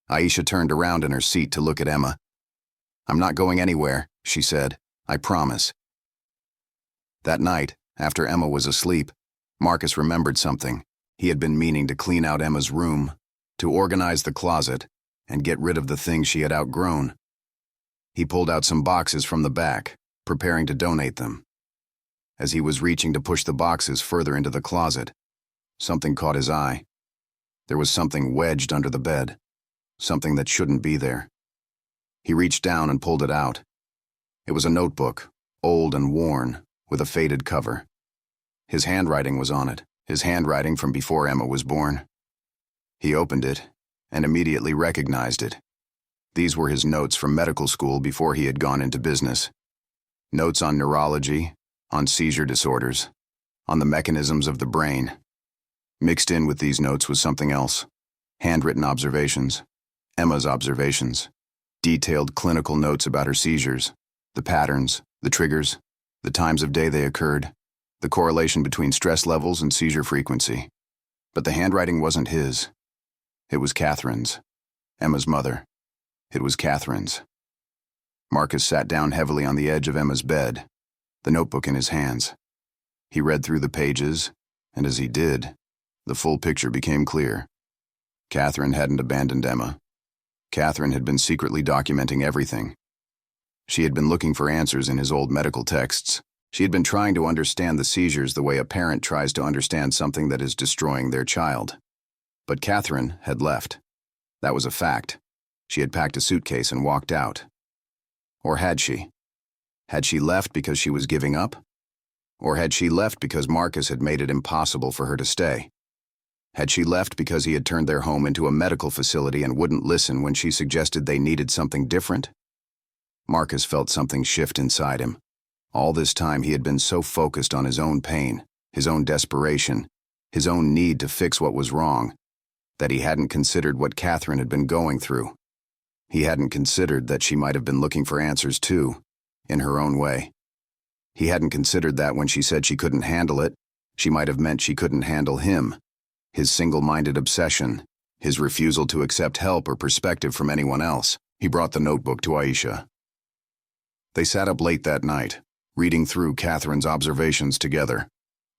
Aisha turned around in her seat to look at Emma. "I'm not going anywhere," she said. "I promise." That night, after Emma was asleep, Marcus remembered something. He had been meaning to clean out Emma's room, to organize the closet, and get rid of the things she had outgrown. He pulled out some boxes from the back, preparing to donate them. As he was reaching to push the boxes further into the closet, something caught his eye. There was something wedged under the bed, something that shouldn't be there. He reached down and pulled it out. It was a notebook, old and worn, with a faded cover. His handwriting was on it, his handwriting from before Emma was born. He opened it and immediately recognized it. These were his notes from medical school before he had gone into business. Notes on neurology, on seizure disorders, on the mechanisms of the brain. Mixed in with these notes was something else. Handwritten observations, Emma's observations, detailed clinical notes about her seizures, the patterns, the triggers, the times of day they occurred, the correlation between stress levels and seizure frequency. But the handwriting wasn't his. It was Catherine's, Emma's mother. It was Catherine's. Marcus sat down heavily on the edge of Emma's bed, the notebook in his hands. He read through the pages, and as he did, the full picture became clear. Catherine hadn't abandoned Emma. Catherine had been secretly documenting everything. She had been looking for answers in his old medical texts. She had been trying to understand the seizures the way a parent tries to understand something that is destroying their child. But Catherine had left. That was a fact. She had packed a suitcase and walked out. Or had she? Had she left because she was giving up? Or had she left because Marcus had made it impossible for her to stay? Had she left because he had turned their home into a medical facility and wouldn't listen when she suggested they needed something different? Marcus felt something shift inside him. All this time he had been so focused on his own pain, his own desperation, his own need to fix what was wrong, that he hadn't considered what Catherine had been going through. He hadn't considered that she might have been looking for answers too, in her own way. He hadn't considered that when she said she couldn't handle it, she might have meant she couldn't handle him, his single-minded obsession, his refusal to accept help or perspective from anyone else. He brought the notebook to Aisha. They sat up late that night, reading through Catherine's observations together.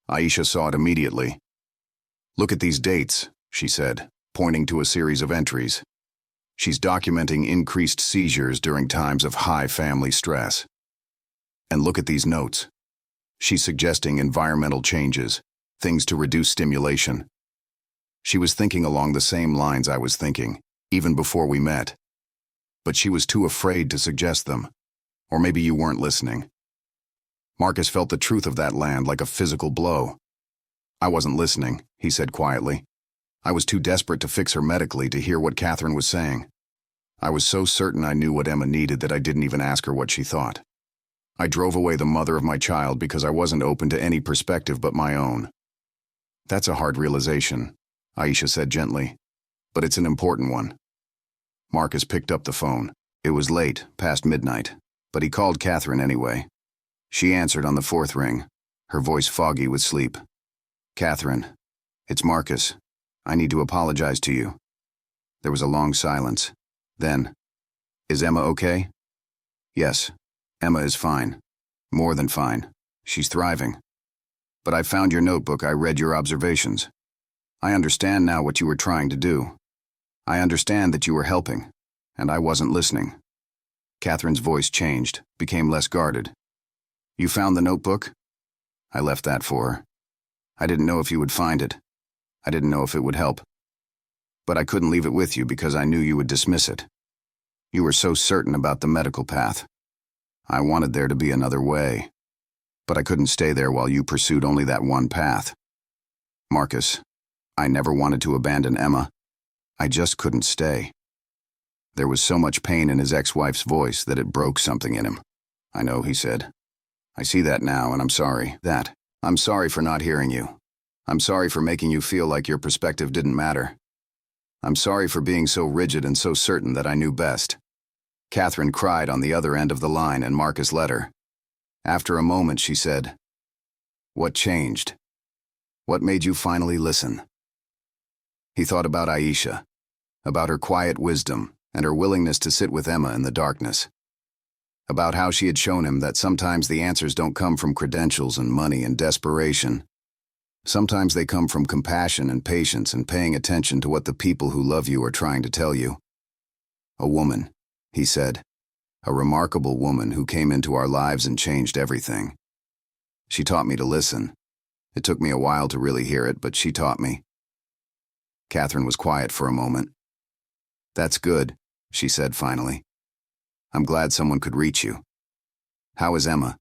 Aisha saw it immediately. "Look at these dates," she said, pointing to a series of entries. She's documenting increased seizures during times of high family stress. And look at these notes. She's suggesting environmental changes, things to reduce stimulation. She was thinking along the same lines I was thinking, even before we met. But she was too afraid to suggest them. Or maybe you weren't listening. Marcus felt the truth of that land like a physical blow. "I wasn't listening," he said quietly. "I was too desperate to fix her medically to hear what Catherine was saying. I was so certain I knew what Emma needed that I didn't even ask her what she thought. I drove away the mother of my child because I wasn't open to any perspective but my own." "That's a hard realization," Aisha said gently, "but it's an important one." Marcus picked up the phone. It was late, past midnight, but he called Catherine anyway. She answered on the fourth ring, her voice foggy with sleep. "Catherine, it's Marcus. I need to apologize to you." There was a long silence. Then, "Is Emma okay?" "Yes, Emma is fine. More than fine. She's thriving. But I found your notebook. I read your observations. I understand now what you were trying to do. I understand that you were helping, and I wasn't listening." Catherine's voice changed, became less guarded. "You found the notebook?" "I left that for her. I didn't know if you would find it. I didn't know if it would help. But I couldn't leave it with you because I knew you would dismiss it. You were so certain about the medical path. I wanted there to be another way. But I couldn't stay there while you pursued only that one path. Marcus, I never wanted to abandon Emma. I just couldn't stay." There was so much pain in his ex-wife's voice that it broke something in him. "I know," he said. "I see that now, and I'm sorry. I'm sorry for not hearing you. I'm sorry for making you feel like your perspective didn't matter. I'm sorry for being so rigid and so certain that I knew best." Catherine cried on the other end of the line, and Marcus let her. After a moment, she said, "What changed? What made you finally listen?" He thought about Aisha, about her quiet wisdom and her willingness to sit with Emma in the darkness, about how she had shown him that sometimes the answers don't come from credentials and money and desperation. Sometimes they come from compassion and patience and paying attention to what the people who love you are trying to tell you. "A woman," he said, "a remarkable woman who came into our lives and changed everything. She taught me to listen. It took me a while to really hear it, but she taught me. Catherine was quiet for a moment. "That's good," she said finally. "I'm glad someone could reach you. How is Emma?"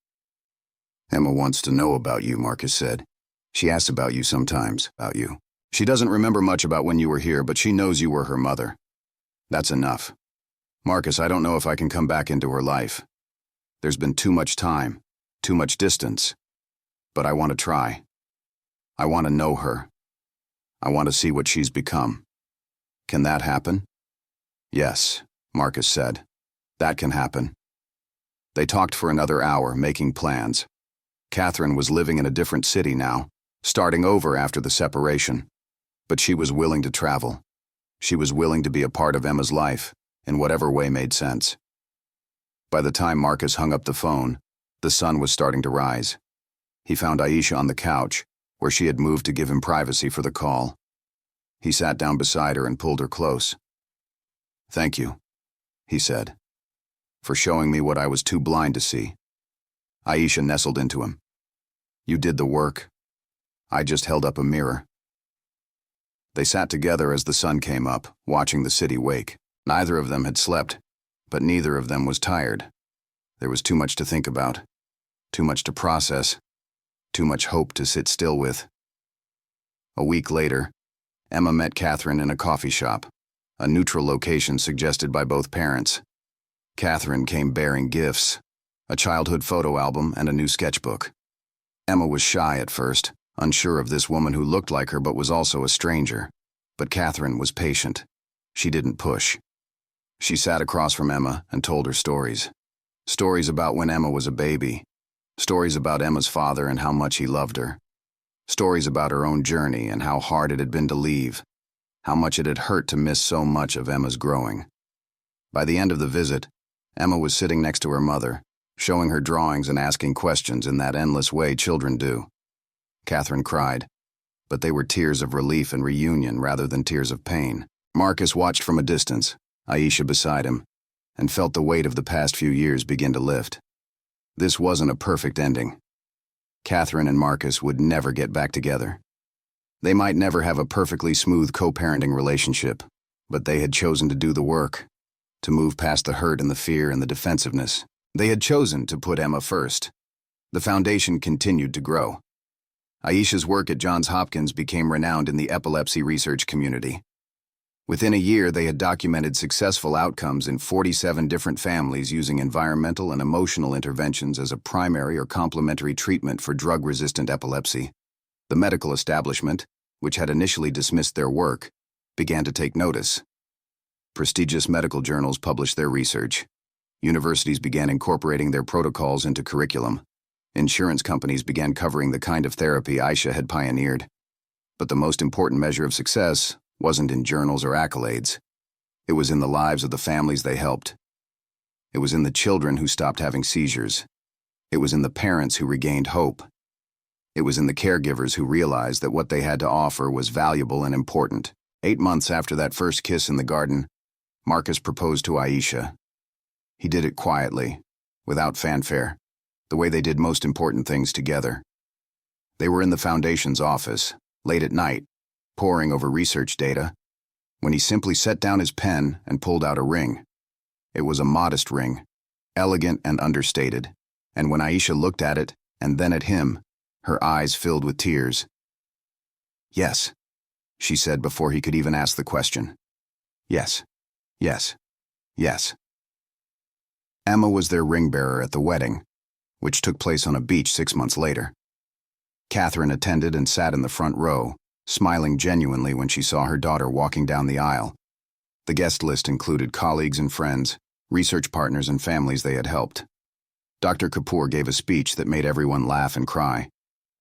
"Emma wants to know about you," Marcus said. "She asks about you sometimes, about you. She doesn't remember much about when you were here, but she knows you were her mother. That's enough. Marcus, I don't know if I can come back into her life. There's been too much time, too much distance. But I want to try. I want to know her. I want to see what she's become. Can that happen?" "Yes," Marcus said. "That can happen." They talked for another hour, making plans. Catherine was living in a different city now, starting over after the separation. But she was willing to travel. She was willing to be a part of Emma's life, in whatever way made sense. By the time Marcus hung up the phone, the sun was starting to rise. He found Aisha on the couch, where she had moved to give him privacy for the call. He sat down beside her and pulled her close. "Thank you," he said, "for showing me what I was too blind to see." Aisha nestled into him. "You did the work. I just held up a mirror." They sat together as the sun came up, watching the city wake. Neither of them had slept, but neither of them was tired. There was too much to think about, too much to process, too much hope to sit still with. A week later, Emma met Catherine in a coffee shop, a neutral location suggested by both parents. Catherine came bearing gifts, a childhood photo album and a new sketchbook. Emma was shy at first, unsure of this woman who looked like her but was also a stranger. But Catherine was patient. She didn't push. She sat across from Emma and told her stories. Stories about when Emma was a baby. Stories about Emma's father and how much he loved her. Stories about her own journey and how hard it had been to leave. How much it had hurt to miss so much of Emma's growing. By the end of the visit, Emma was sitting next to her mother, showing her drawings and asking questions in that endless way children do. Catherine cried, but they were tears of relief and reunion rather than tears of pain. Marcus watched from a distance, Aisha beside him, and felt the weight of the past few years begin to lift. This wasn't a perfect ending. Catherine and Marcus would never get back together. They might never have a perfectly smooth co-parenting relationship, but they had chosen to do the work, to move past the hurt and the fear and the defensiveness. They had chosen to put Emma first. The foundation continued to grow. Aisha's work at Johns Hopkins became renowned in the epilepsy research community. Within a year, they had documented successful outcomes in 47 different families using environmental and emotional interventions as a primary or complementary treatment for drug-resistant epilepsy. The medical establishment, which had initially dismissed their work, began to take notice. Prestigious medical journals published their research. Universities began incorporating their protocols into curriculum. Insurance companies began covering the kind of therapy Aisha had pioneered. But the most important measure of success wasn't in journals or accolades. It was in the lives of the families they helped. It was in the children who stopped having seizures. It was in the parents who regained hope. It was in the caregivers who realized that what they had to offer was valuable and important. 8 months after that first kiss in the garden, Marcus proposed to Aisha. He did it quietly, without fanfare, the way they did most important things together. They were in the Foundation's office, late at night, poring over research data, when he simply set down his pen and pulled out a ring. It was a modest ring, elegant and understated, and when Aisha looked at it, and then at him, her eyes filled with tears. "Yes," she said before he could even ask the question. "Yes, yes, yes." Emma was their ring-bearer at the wedding, which took place on a beach 6 months later. Catherine attended and sat in the front row, smiling genuinely when she saw her daughter walking down the aisle. The guest list included colleagues and friends, research partners and families they had helped. Dr. Kapoor gave a speech that made everyone laugh and cry.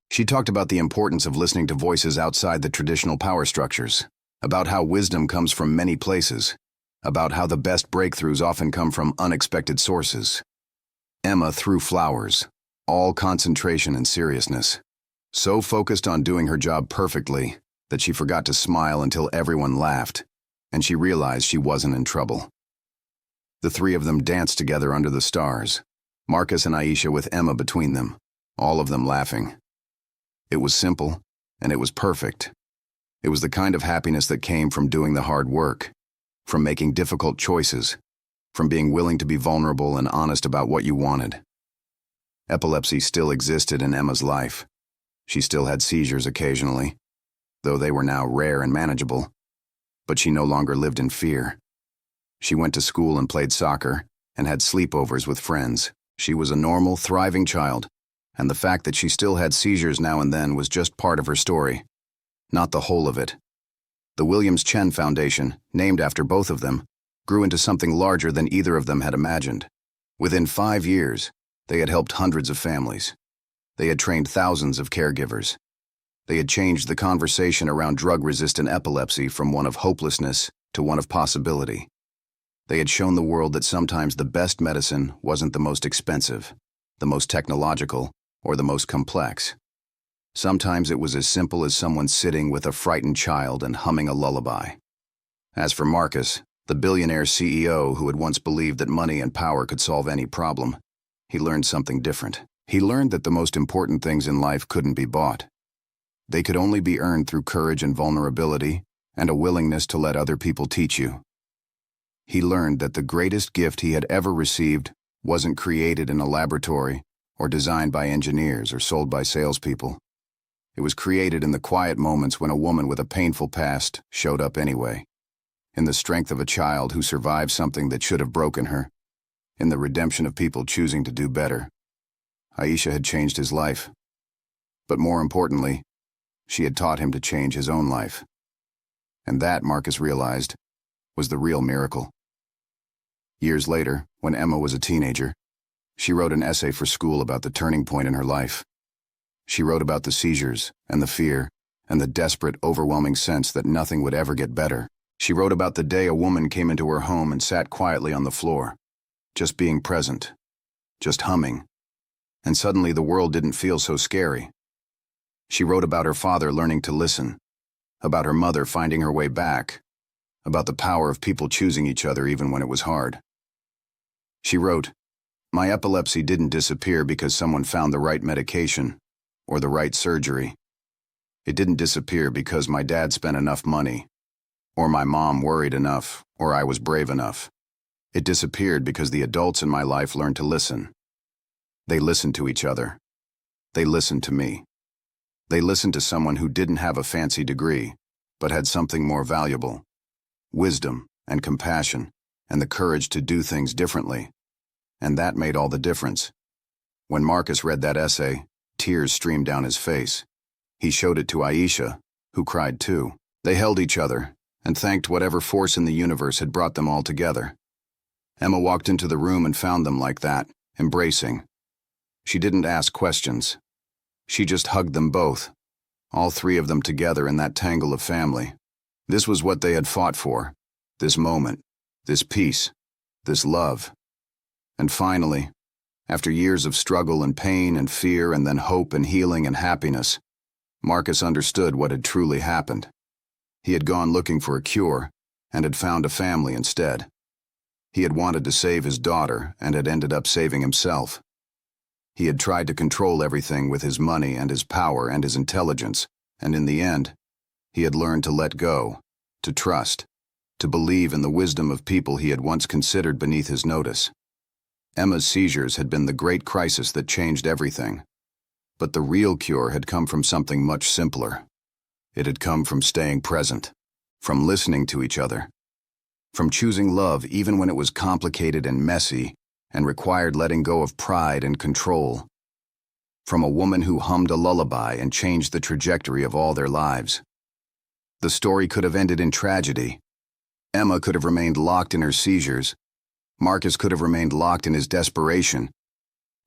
She talked about the importance of listening to voices outside the traditional power structures, about how wisdom comes from many places, about how the best breakthroughs often come from unexpected sources. Emma threw flowers, all concentration and seriousness, so focused on doing her job perfectly that she forgot to smile until everyone laughed, and she realized she wasn't in trouble. The three of them danced together under the stars, Marcus and Aisha with Emma between them, all of them laughing. It was simple, and it was perfect. It was the kind of happiness that came from doing the hard work, from making difficult choices, from being willing to be vulnerable and honest about what you wanted. Epilepsy still existed in Emma's life. She still had seizures occasionally, though they were now rare and manageable. But she no longer lived in fear. She went to school and played soccer and had sleepovers with friends. She was a normal, thriving child, and the fact that she still had seizures now and then was just part of her story, not the whole of it. The Williams Chen Foundation, named after both of them, grew into something larger than either of them had imagined. Within 5 years, they had helped hundreds of families. They had trained thousands of caregivers. They had changed the conversation around drug-resistant epilepsy from one of hopelessness to one of possibility. They had shown the world that sometimes the best medicine wasn't the most expensive, the most technological, or the most complex. Sometimes it was as simple as someone sitting with a frightened child and humming a lullaby. As for Marcus, the billionaire CEO who had once believed that money and power could solve any problem, he learned something different. He learned that the most important things in life couldn't be bought. They could only be earned through courage and vulnerability and a willingness to let other people teach you. He learned that the greatest gift he had ever received wasn't created in a laboratory or designed by engineers or sold by salespeople. It was created in the quiet moments when a woman with a painful past showed up anyway, in the strength of a child who survived something that should have broken her, in the redemption of people choosing to do better. Aisha had changed his life. But more importantly, she had taught him to change his own life. And that, Marcus realized, was the real miracle. Years later, when Emma was a teenager, she wrote an essay for school about the turning point in her life. She wrote about the seizures and the fear and the desperate, overwhelming sense that nothing would ever get better. She wrote about the day a woman came into her home and sat quietly on the floor, just being present, just humming, and suddenly the world didn't feel so scary. She wrote about her father learning to listen, about her mother finding her way back, about the power of people choosing each other even when it was hard. She wrote, "My epilepsy didn't disappear because someone found the right medication or the right surgery. It didn't disappear because my dad spent enough money, or my mom worried enough, or I was brave enough. It disappeared because the adults in my life learned to listen. They listened to each other. They listened to me. They listened to someone who didn't have a fancy degree, but had something more valuable: wisdom and compassion and the courage to do things differently. And that made all the difference." When Marcus read that essay, tears streamed down his face. He showed it to Aisha, who cried too. They held each other and thanked whatever force in the universe had brought them all together. Emma walked into the room and found them like that, embracing. She didn't ask questions. She just hugged them both, all three of them together in that tangle of family. This was what they had fought for, this moment, this peace, this love. And finally, after years of struggle and pain and fear and then hope and healing and happiness, Marcus understood what had truly happened. He had gone looking for a cure and had found a family instead. He had wanted to save his daughter and had ended up saving himself. He had tried to control everything with his money and his power and his intelligence, and in the end, he had learned to let go, to trust, to believe in the wisdom of people he had once considered beneath his notice. Emma's seizures had been the great crisis that changed everything. But the real cure had come from something much simpler. It had come from staying present, from listening to each other, from choosing love even when it was complicated and messy and required letting go of pride and control, from a woman who hummed a lullaby and changed the trajectory of all their lives. The story could have ended in tragedy. Emma could have remained locked in her seizures. Marcus could have remained locked in his desperation.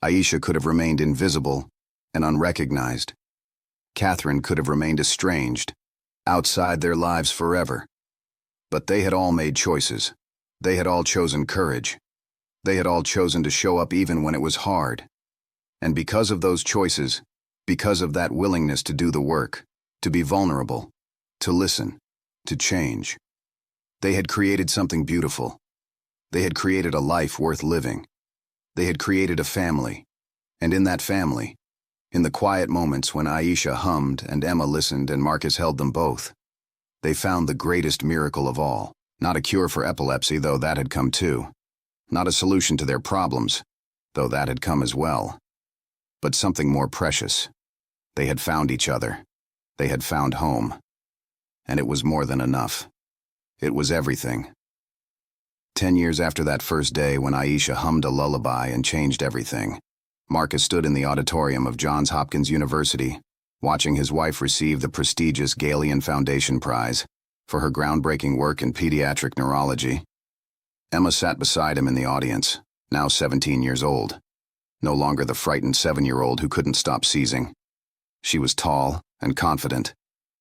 Aisha could have remained invisible and unrecognized. Catherine could have remained estranged, outside their lives forever. But they had all made choices. They had all chosen courage. They had all chosen to show up even when it was hard. And because of those choices, because of that willingness to do the work, to be vulnerable, to listen, to change, they had created something beautiful. They had created a life worth living. They had created a family. And in that family, In the quiet moments when Aisha hummed and Emma listened and Marcus held them both, they found the greatest miracle of all. Not a cure for epilepsy, though that had come too. Not a solution to their problems, though that had come as well. But something more precious. They had found each other. They had found home. And it was more than enough. It was everything. 10 years after that first day when Aisha hummed a lullaby and changed everything, Marcus stood in the auditorium of Johns Hopkins University, watching his wife receive the prestigious Galian Foundation Prize for her groundbreaking work in pediatric neurology. Emma sat beside him in the audience, now 17 years old, no longer the frightened 7-year-old who couldn't stop seizing. She was tall and confident,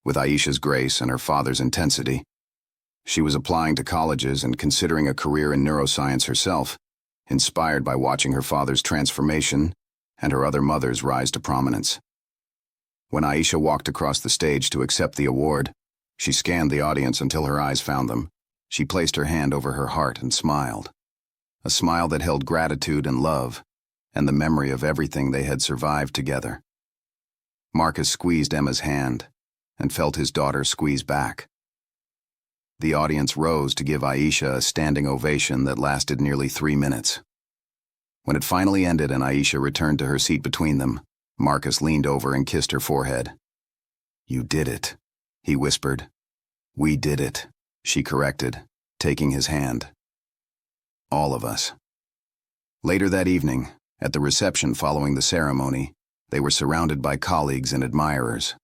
with Aisha's grace and her father's intensity. She was applying to colleges and considering a career in neuroscience herself, inspired by watching her father's transformation and her other mother's rise to prominence. When Aisha walked across the stage to accept the award, she scanned the audience until her eyes found them. She placed her hand over her heart and smiled. A smile that held gratitude and love, and the memory of everything they had survived together. Marcus squeezed Emma's hand and felt his daughter squeeze back. The audience rose to give Aisha a standing ovation that lasted nearly 3 minutes. When it finally ended and Aisha returned to her seat between them, Marcus leaned over and kissed her forehead. "You did it," he whispered. "We did it," she corrected, taking his hand. "All of us." Later that evening, at the reception following the ceremony, they were surrounded by colleagues and admirers.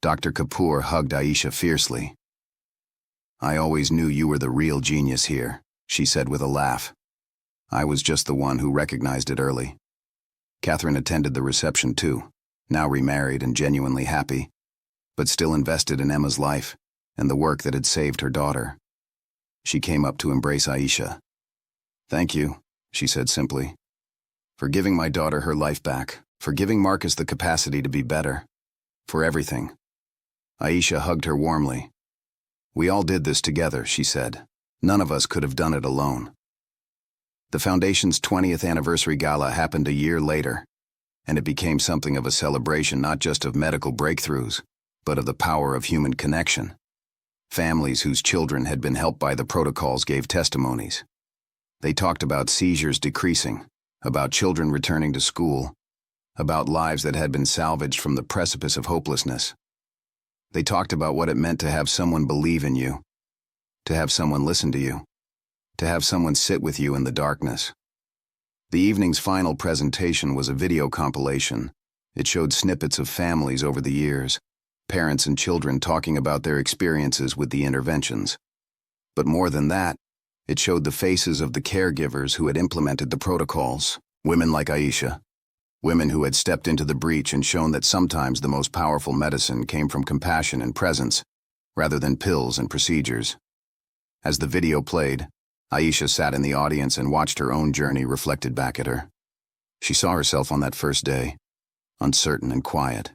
Dr. Kapoor hugged Aisha fiercely. "I always knew you were the real genius here," she said with a laugh. "I was just the one who recognized it early." Catherine attended the reception too, now remarried and genuinely happy, but still invested in Emma's life and the work that had saved her daughter. She came up to embrace Aisha. "Thank you," she said simply, "for giving my daughter her life back, for giving Marcus the capacity to be better, for everything." Aisha hugged her warmly. "We all did this together," she said. "None of us could have done it alone." The Foundation's 20th anniversary gala happened a year later, and it became something of a celebration not just of medical breakthroughs, but of the power of human connection. Families whose children had been helped by the protocols gave testimonies. They talked about seizures decreasing, about children returning to school, about lives that had been salvaged from the precipice of hopelessness. They talked about what it meant to have someone believe in you, to have someone listen to you, to have someone sit with you in the darkness. The evening's final presentation was a video compilation. It showed snippets of families over the years, parents and children talking about their experiences with the interventions. But more than that, it showed the faces of the caregivers who had implemented the protocols, women like Aisha, women who had stepped into the breach and shown that sometimes the most powerful medicine came from compassion and presence, rather than pills and procedures. As the video played, Aisha sat in the audience and watched her own journey reflected back at her. She saw herself on that first day, uncertain and quiet,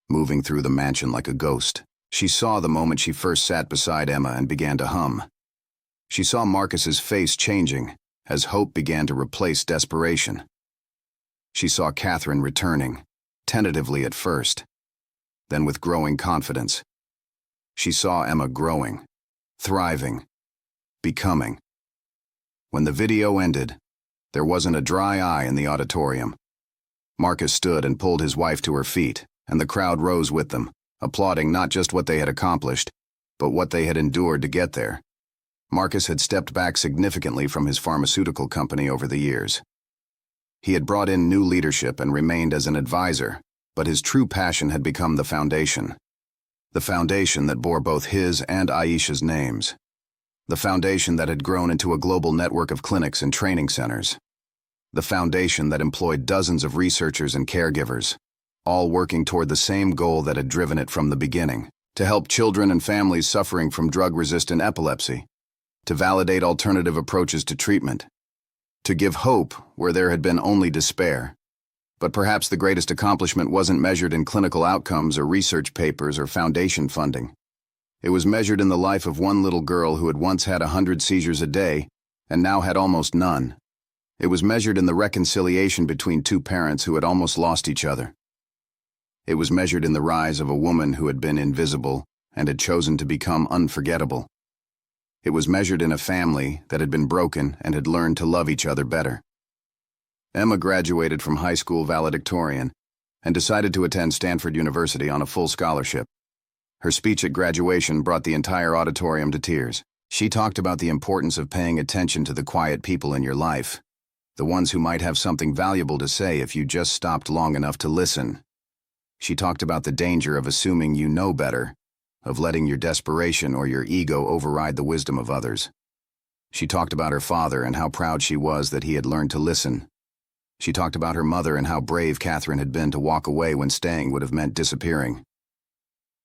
moving through the mansion like a ghost. She saw the moment she first sat beside Emma and began to hum. She saw Marcus's face changing as hope began to replace desperation. She saw Catherine returning, tentatively at first, then with growing confidence. She saw Emma growing, thriving, becoming. When the video ended, there wasn't a dry eye in the auditorium. Marcus stood and pulled his wife to her feet, and the crowd rose with them, applauding not just what they had accomplished, but what they had endured to get there. Marcus had stepped back significantly from his pharmaceutical company over the years. He had brought in new leadership and remained as an advisor, but his true passion had become the foundation. The foundation that bore both his and Aisha's names. The foundation that had grown into a global network of clinics and training centers. The foundation that employed dozens of researchers and caregivers, all working toward the same goal that had driven it from the beginning, to help children and families suffering from drug-resistant epilepsy, to validate alternative approaches to treatment, to give hope where there had been only despair. But perhaps the greatest accomplishment wasn't measured in clinical outcomes or research papers or foundation funding. It was measured in the life of one little girl who had once had 100 seizures a day and now had almost none. It was measured in the reconciliation between two parents who had almost lost each other. It was measured in the rise of a woman who had been invisible and had chosen to become unforgettable. It was measured in a family that had been broken and had learned to love each other better. Emma graduated from high school valedictorian and decided to attend Stanford University on a full scholarship. Her speech at graduation brought the entire auditorium to tears. She talked about the importance of paying attention to the quiet people in your life, the ones who might have something valuable to say if you just stopped long enough to listen. She talked about the danger of assuming you know better, of letting your desperation or your ego override the wisdom of others. She talked about her father and how proud she was that he had learned to listen. She talked about her mother and how brave Catherine had been to walk away when staying would have meant disappearing.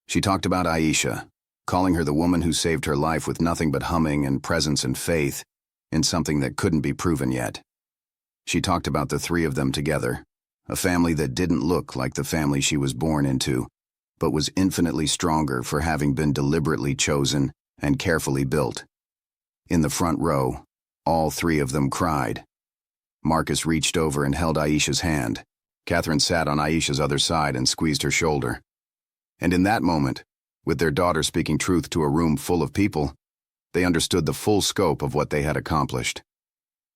She talked about Aisha, calling her the woman who saved her life with nothing but humming and presence and faith in something that couldn't be proven yet. She talked about the three of them together, a family that didn't look like the family she was born into, but was infinitely stronger for having been deliberately chosen and carefully built. In the front row, all three of them cried. Marcus reached over and held Aisha's hand. Catherine sat on Aisha's other side and squeezed her shoulder. And in that moment, with their daughter speaking truth to a room full of people, they understood the full scope of what they had accomplished.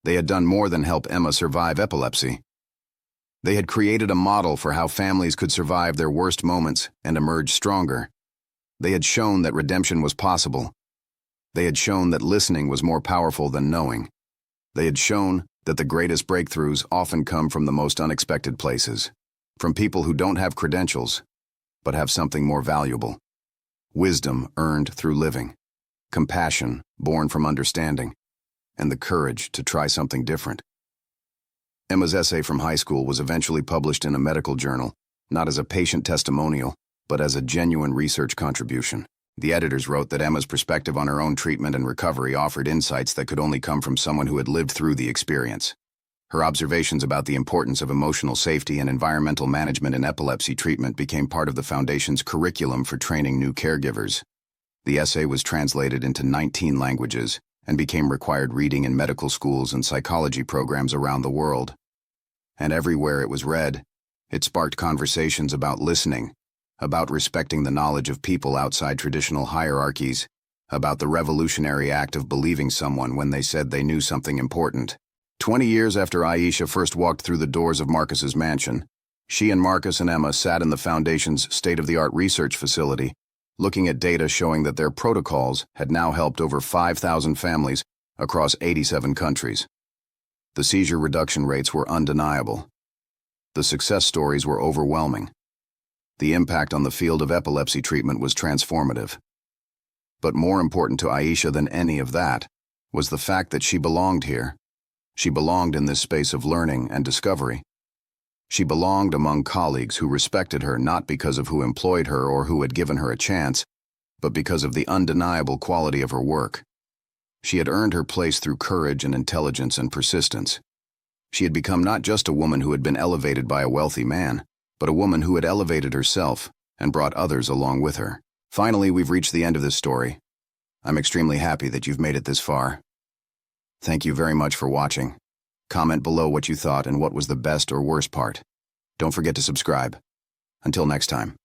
They had done more than help Emma survive epilepsy. They had created a model for how families could survive their worst moments and emerge stronger. They had shown that redemption was possible. They had shown that listening was more powerful than knowing. They had shown that the greatest breakthroughs often come from the most unexpected places, from people who don't have credentials, but have something more valuable. Wisdom earned through living, compassion born from understanding, and the courage to try something different. Emma's essay from high school was eventually published in a medical journal, not as a patient testimonial, but as a genuine research contribution. The editors wrote that Emma's perspective on her own treatment and recovery offered insights that could only come from someone who had lived through the experience. Her observations about the importance of emotional safety and environmental management in epilepsy treatment became part of the Foundation's curriculum for training new caregivers. The essay was translated into 19 languages and became required reading in medical schools and psychology programs around the world. And everywhere it was read, it sparked conversations about listening, about respecting the knowledge of people outside traditional hierarchies, about the revolutionary act of believing someone when they said they knew something important. 20 years after Aisha first walked through the doors of Marcus's mansion, she and Marcus and Emma sat in the Foundation's state-of-the-art research facility, looking at data showing that their protocols had now helped over 5,000 families across 87 countries. The seizure reduction rates were undeniable. The success stories were overwhelming. The impact on the field of epilepsy treatment was transformative. But more important to Aisha than any of that was the fact that she belonged here. She belonged in this space of learning and discovery. She belonged among colleagues who respected her not because of who employed her or who had given her a chance, but because of the undeniable quality of her work. She had earned her place through courage and intelligence and persistence. She had become not just a woman who had been elevated by a wealthy man, but a woman who had elevated herself and brought others along with her. Finally, we've reached the end of this story. I'm extremely happy that you've made it this far. Thank you very much for watching. Comment below what you thought and what was the best or worst part. Don't forget to subscribe. Until next time.